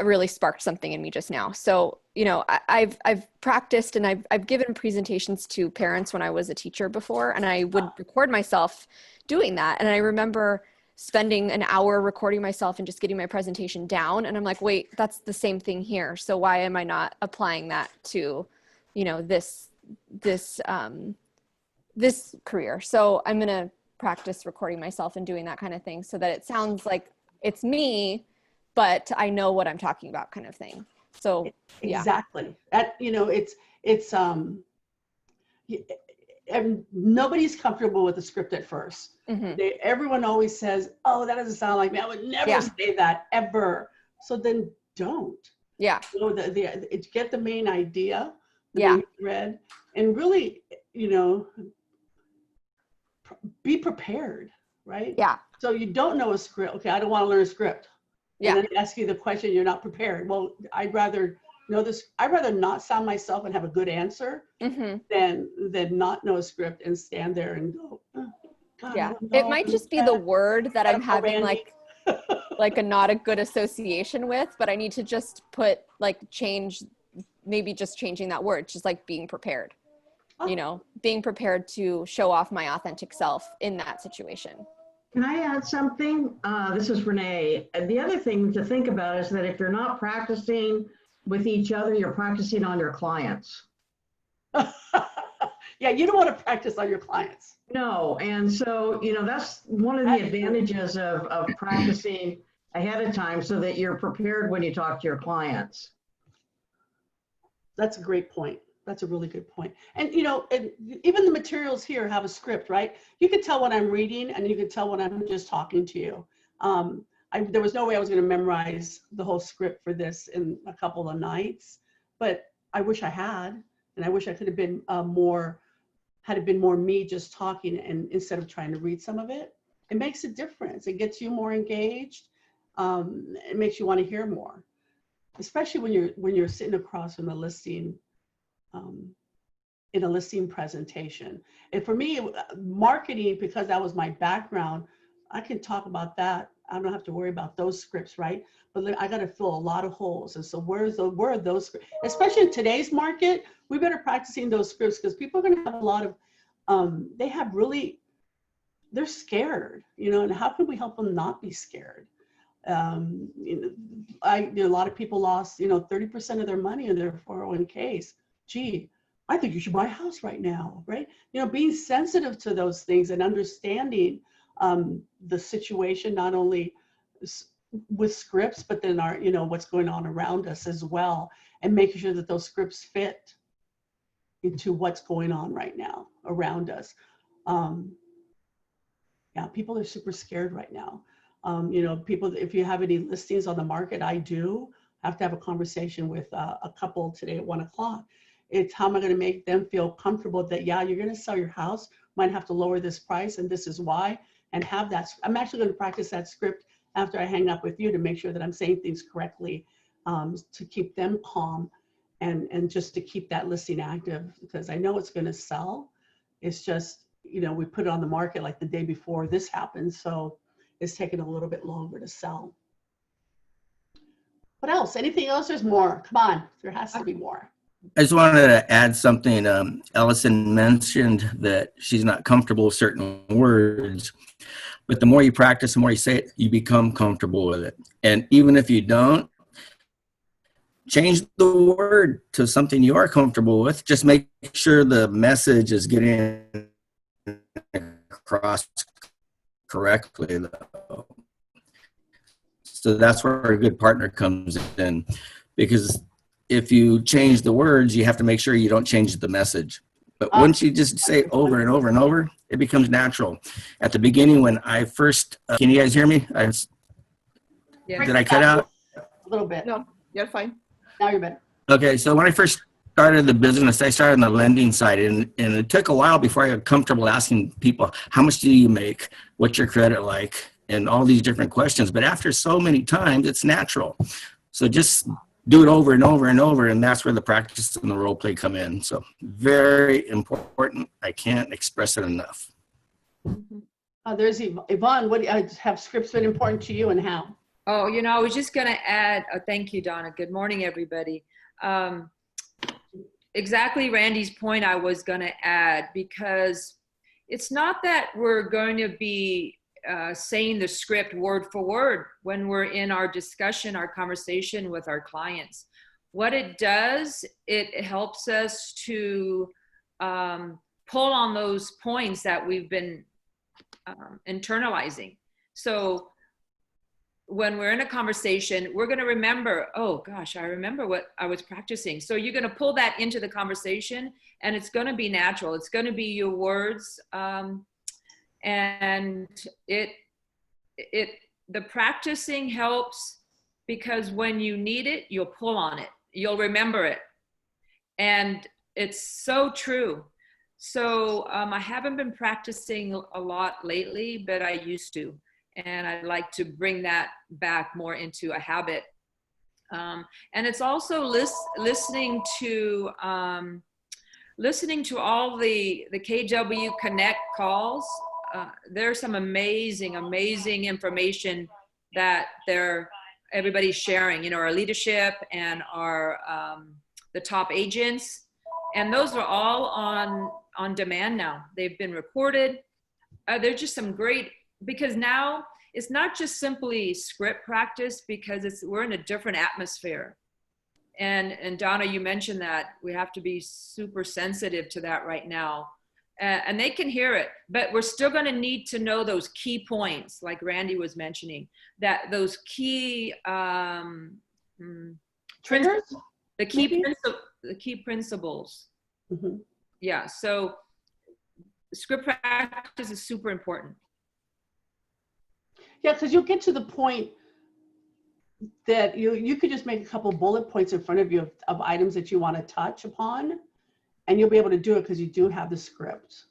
really sparked something in me just now. So, you know, I've practiced, and I've given presentations to parents when I was a teacher before, and I would record myself doing that. And I remember spending an hour recording myself and just getting my presentation down. And I'm like, wait, that's the same thing here. So why am I not applying that to, you know, this career? So I'm going to practice recording myself and doing that kind of thing so that it sounds like it's me, but I know what I'm talking about, kind of thing. So yeah. Exactly. That, you know, and nobody's comfortable with the script at first. Everyone always says, oh, that doesn't sound like me. I would never say that ever. So then don't. Yeah. You know, get the main idea, the main thread, and really, you know, be prepared, right? Yeah. So you don't know a script. Okay, I don't want to learn a script. And then they ask you the question, you're not prepared. Well, I'd rather know this. I'd rather not sound myself and have a good answer than not know a script and stand there and go, oh, God, it might just be the word that I'm having like a not a good association with, but I need to just maybe just changing that word, just like being prepared, you know, being prepared to show off my authentic self in that situation. Can I add something? This is Renee. The other thing to think about is that if you're not practicing with each other, you're practicing on your clients. Yeah, you don't want to practice on your clients. No, and so, you know, that's one of the advantages of practicing ahead of time so that you're prepared when you talk to your clients. That's a great point. That's a really good point. And, you know, even the materials here have a script, right? You can tell when I'm reading, and you can tell when I'm just talking to you. there was no way I was going to memorize the whole script for this in a couple of nights, but I wish I had, and I wish I could have been had it been more me just talking and instead of trying to read some of it. It makes a difference. It gets you more engaged. It makes you want to hear more, especially when you're sitting across from a listing, in a listing presentation. And for me, marketing, because that was my background, I can talk about that. I don't have to worry about those scripts, right? But I got to fill a lot of holes. And so where are those scripts? Especially in today's market, we better practicing those scripts because people are going to have a lot of, they're scared, and how can we help them not be scared? A lot of people lost, 30% of their money in their 401ks. Gee, I think you should buy a house right now, right? Being sensitive to those things and understanding the situation, not only with scripts, but then what's going on around us as well, and making sure that those scripts fit into what's going on right now around us. Yeah, people are super scared right now. People, if you have any listings on the market, I do have to have a conversation with a couple today at 1 o'clock. It's how am I going to make them feel comfortable that, yeah, you're going to sell your house, might have to lower this price, and this is why, and have that. I'm actually going to practice that script after I hang up with you to make sure that I'm saying things correctly, to keep them calm and just to keep that listing active, because I know it's going to sell. It's just, we put it on the market like the day before this happened, so it's taking a little bit longer to sell. What else? Anything else? There's more. Come on, there has to be more. I just wanted to add something. Allison mentioned that she's not comfortable with certain words, but the more you practice, the more you say it, you become comfortable with it. And even if you don't, change the word to something you are comfortable with. Just make sure the message is getting across correctly, though. So that's where a good partner comes in, because if you change the words, you have to make sure you don't change the message. But once you just say it over and over and over, it becomes natural. At the beginning, when I first, can you guys hear me? Did I cut out? A little bit. No, you're fine. Now you're better. Okay, so when I first started the business, I started on the lending side, and it took a while before I got comfortable asking people, how much do you make? What's your credit like? And all these different questions. But after so many times, it's natural. So just do it over and over and over, and that's where the practice and the role play come in. So very important. I can't express it enough. There's Yvonne. What have scripts been important to you, and how? Oh, I was just going to add, thank you, Donna. Good morning, everybody. Exactly Randy's point I was going to add, because it's not that we're going to be saying the script word for word when we're in our discussion, our conversation with our clients. What it does, it helps us to pull on those points that we've been internalizing. So when we're in a conversation, we're going to remember, oh gosh, I remember what I was practicing. So you're going to pull that into the conversation, and it's going to be natural. It's going to be your words. And the practicing helps, because when you need it, you'll pull on it. You'll remember it. And it's so true. So I haven't been practicing a lot lately, but I used to. And I'd like to bring that back more into a habit. And it's also listening to all the KW Connect calls. There's some amazing information that everybody's sharing, our leadership and our the top agents. And those are all on demand now. They've been recorded. They're just some great, because now it's not just simply script practice, because we're in a different atmosphere. And Donna, you mentioned that we have to be super sensitive to that right now. And they can hear it, but we're still going to need to know those key points, like Randy was mentioning, that those key Triggers? the key principles. Mm-hmm. Yeah, so script practice is super important. Yeah, because you'll get to the point that you could just make a couple bullet points in front of you of items that you want to touch upon, and you'll be able to do it because you do have the script.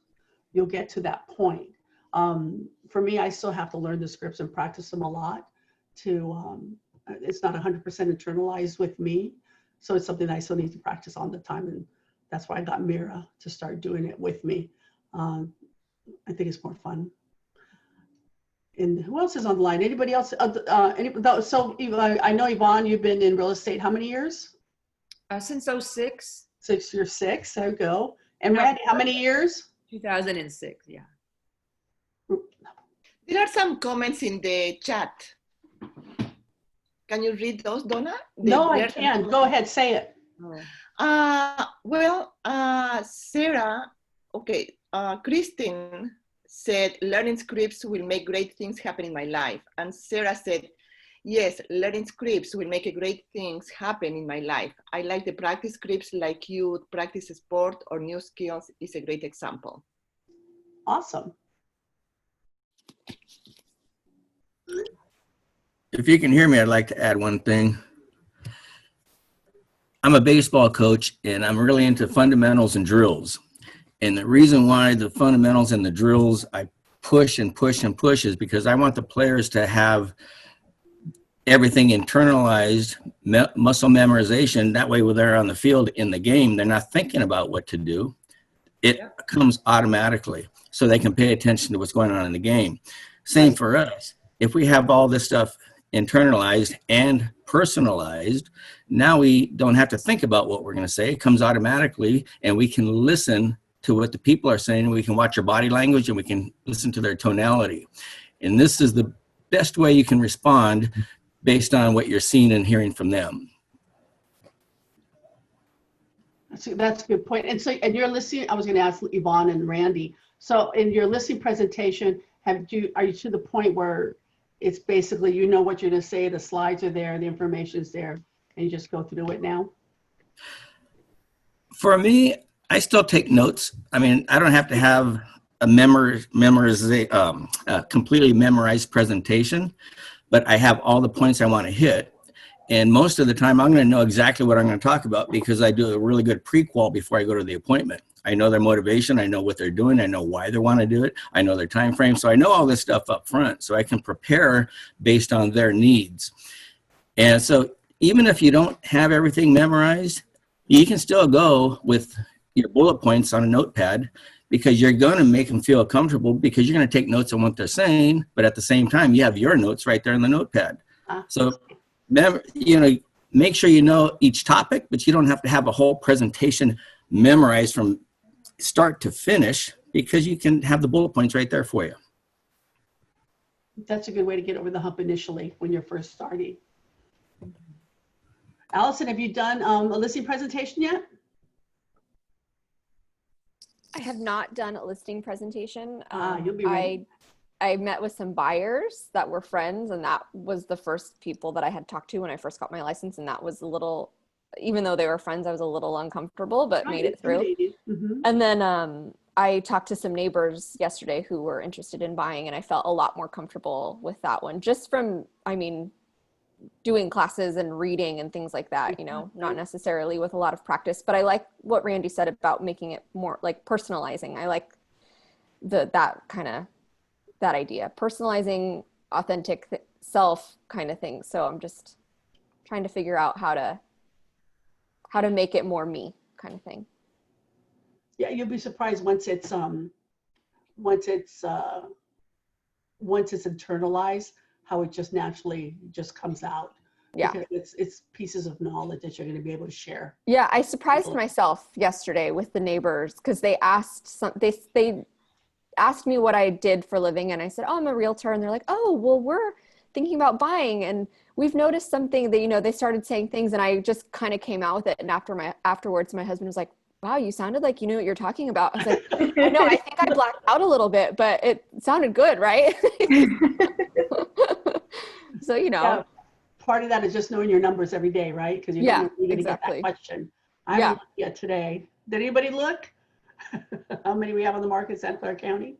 You'll get to that point. For me, I still have to learn the scripts and practice them a lot it's not 100% internalized with me. So it's something I still need to practice all the time. And that's why I got Mira to start doing it with me. I think it's more fun. And who else is on the line? Anybody else? So I know, Yvonne, you've been in real estate how many years? Since 06. You're 6, there you go. And Randy, how many years? 2006, yeah. There are some comments in the chat. Can you read those, Donna? No, I can't. Go ahead, say it. Sarah, okay, Christine said, learning scripts will make great things happen in my life. And Sarah said, yes, learning scripts will make great things happen in my life. I like the practice scripts like you practice sport or new skills is a great example. Awesome. If you can hear me, I'd like to add one thing. I'm a baseball coach and I'm really into fundamentals and drills. And the reason why the fundamentals and the drills I push and push and push is because I want the players to have everything internalized, muscle memorization. That way when they're on the field in the game, they're not thinking about what to do. It comes automatically so they can pay attention to what's going on in the game. Same for us. If we have all this stuff internalized and personalized, now we don't have to think about what we're going to say. It comes automatically and we can listen to what the people are saying. We can watch their body language and we can listen to their tonality. And this is the best way you can respond based on what you're seeing and hearing from them. That's a good point. And so, and you're listening, I was going to ask Yvonne and Randy. So in your listening presentation, are you to the point where it's basically, you know what you're going to say, the slides are there, the information's there, and you just go through it now? For me, I still take notes. I mean, I don't have to have a completely memorized presentation, but I have all the points I want to hit. And most of the time, I'm going to know exactly what I'm going to talk about because I do a really good pre-qual before I go to the appointment. I know their motivation. I know what they're doing. I know why they want to do it. I know their time frame. So I know all this stuff up front. So I can prepare based on their needs. And so even if you don't have everything memorized, you can still go with your bullet points on a notepad because you're going to make them feel comfortable because you're going to take notes on what they're saying. But at the same time, you have your notes right there in the notepad. So make sure you know each topic, but you don't have to have a whole presentation memorized from start to finish because you can have the bullet points right there for you. That's a good way to get over the hump initially when you're first starting. Allison, have you done a listing presentation yet? I have not done a listing presentation. You'll be ready. I met with some buyers that were friends, and that was the first people that I had talked to when I first got my license. And that was a little, even though they were friends, I was a little uncomfortable, but made it through. Mm-hmm. And then I talked to some neighbors yesterday who were interested in buying, and I felt a lot more comfortable with that one just from, doing classes and reading and things like that, not necessarily with a lot of practice. But I like what Randy said about making it more like personalizing. I like that idea, personalizing, authentic self kind of thing. So I'm just trying to figure out how to make it more me kind of thing. Yeah, you'll be surprised once it's internalized, how it just naturally just comes out. Yeah, because it's pieces of knowledge that you're going to be able to share. Yeah, I surprised myself yesterday with the neighbors because they asked they asked me what I did for a living, and I said, "Oh, I'm a realtor," and they're like, "Oh, well, we're thinking about buying, and we've noticed something that they started saying things," and I just kind of came out with it. And afterwards, my husband was like, "Wow, you sounded like you knew what you're talking about." I was like, "I know, I think I blacked out a little bit, but it sounded good, right?" So Yeah, part of that is just knowing your numbers every day, right? Because you don't know you're going to get that question. I haven't looked yet today. Did anybody look? How many we have on the market in Santa Clara County?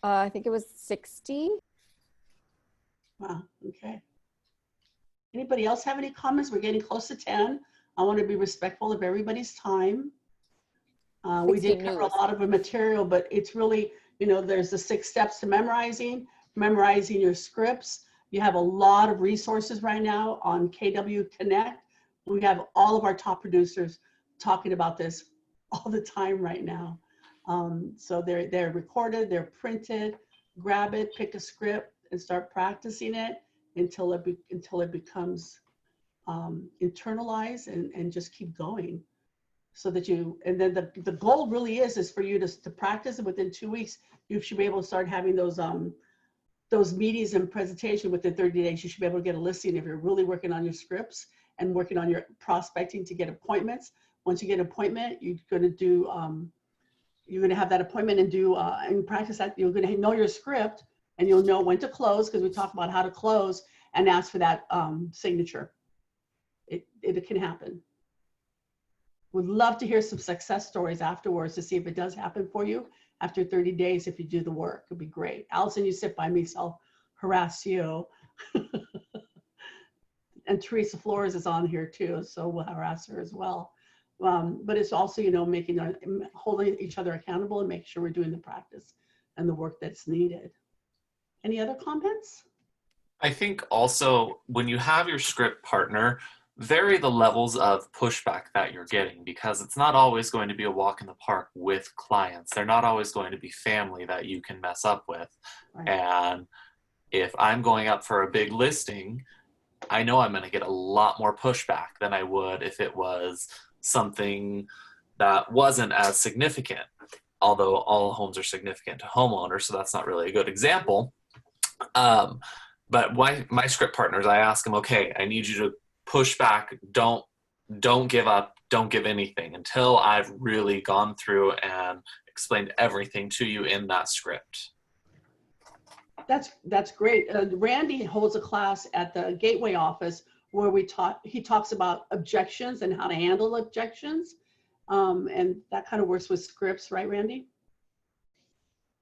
I think it was 60. Wow. Okay. Anybody else have any comments? We're getting close to 10. I want to be respectful of everybody's time. We did cover a lot of the material, but it's really, you know, there's the 6 steps to memorizing your scripts. You have a lot of resources right now on KW Connect. We have all of our top producers talking about this all the time right now. So they're recorded, they're printed. Grab it, pick a script, and start practicing it until it becomes internalized, and just keep going. So that and then the goal really is for you to practice it within 2 weeks. You should be able to start having those meetings and presentation within 30 days. You should be able to get a listing if you're really working on your scripts and working on your prospecting to get appointments. Once you get an appointment, you're going to have that appointment and do and practice that. You're going to know your script, and you'll know when to close, because we talk about how to close and ask for that signature. It can happen. Would love to hear some success stories afterwards to see if it does happen for you after 30 days if you do the work. It'd be great. Allison, you sit by me, so I'll harass you. And Teresa Flores is on here too, so we'll harass her as well. But it's also, you know, holding each other accountable and making sure we're doing the practice and the work that's needed. Any other comments? I think also when you have your script partner, vary the levels of pushback that you're getting, because it's not always going to be a walk in the park with clients. They're not always going to be family that you can mess up with. Right. And if I'm going up for a big listing, I know I'm going to get a lot more pushback than I would if it was something that wasn't as significant, although all homes are significant to homeowners, so that's not really a good example. But my script partners, I ask them, okay, I need you to push back. Don't give up. Don't give anything until I've really gone through and explained everything to you in that script. That's great. Randy holds a class at the Gateway office where he talks about objections and how to handle objections. And that kind of works with scripts, right, Randy?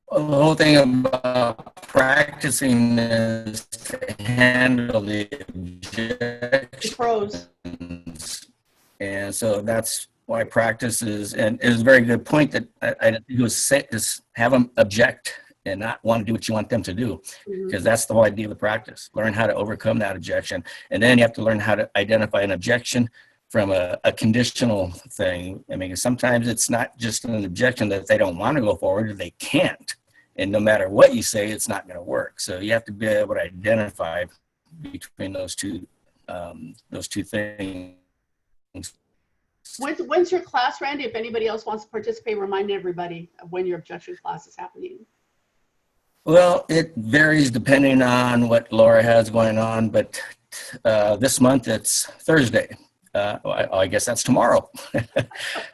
Well, the whole thing about practicing is to handle the objections. Pros. And so that's why practice is, and it was a very good point that I think it was set, is have them object and not want to do what you want them to do, because that's the whole idea of the practice. Learn how to overcome that objection. And then you have to learn how to identify an objection from a conditional thing. I mean, sometimes it's not just an objection that they don't want to go forward, they can't. And no matter what you say, it's not going to work. So you have to be able to identify between those two things. When's your class, Randy? If anybody else wants to participate, remind everybody of when your objection class is happening. Well, it varies depending on what Laura has going on, but this month it's Thursday. I guess that's tomorrow.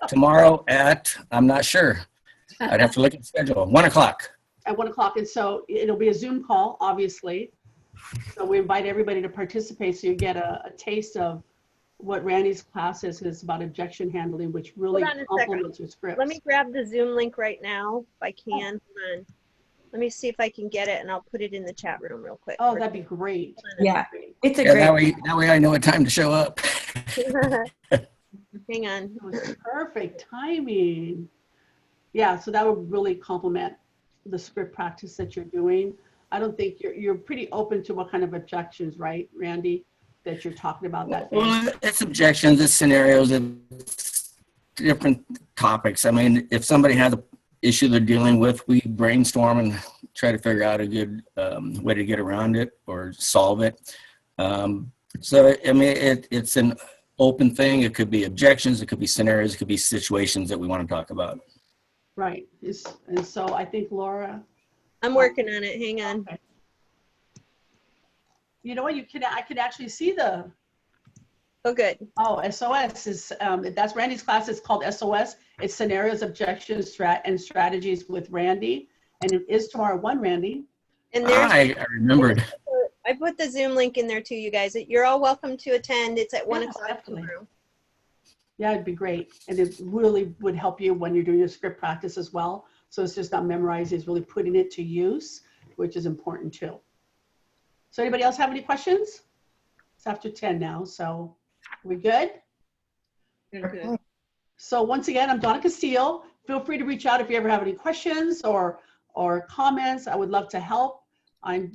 Tomorrow at, I'm not sure. I'd have to look at the schedule. 1 o'clock. At 1 o'clock, and so it'll be a Zoom call, obviously. So we invite everybody to participate so you get a taste of what Randy's class is about objection handling, which really complements your script. Let me grab the Zoom link right now if I can. Hold on. Let me see if I can get it, and I'll put it in the chat room real quick. Oh, that'd be great. Yeah, it's a great. That way I know what time to show up. Hang on. It was perfect timing. Yeah, so that would really complement the script practice that you're doing. I don't think you're pretty open to what kind of objections, right, Randy, that you're talking about that day? Well, it's objections, it's scenarios, it's different topics. I mean, if somebody has an issue they're dealing with, we brainstorm and try to figure out a good way to get around it or solve it. So, I mean, it's an open thing. It could be objections, it could be scenarios, it could be situations that we want to talk about. Right. And so I think Laura. I'm working on it. Hang on. Okay. You know what? I could actually see the. Oh, good. Oh, SOS is that's Randy's class. It's called SOS. It's scenarios, objections, and strategies with Randy, and it is tomorrow 1, Randy. And there's. I remembered. I put the Zoom link in there too, you guys. You're all welcome to attend. It's at 1 o'clock tomorrow. Yeah, it'd be great. And it really would help you when you're doing your script practice as well. So it's just not memorizing, it's really putting it to use, which is important too. So anybody else have any questions? after 10 now, so we good? Good, good. So once again, I'm Donna Castillo. Feel free to reach out if you ever have any questions or comments. I would love to help. I'm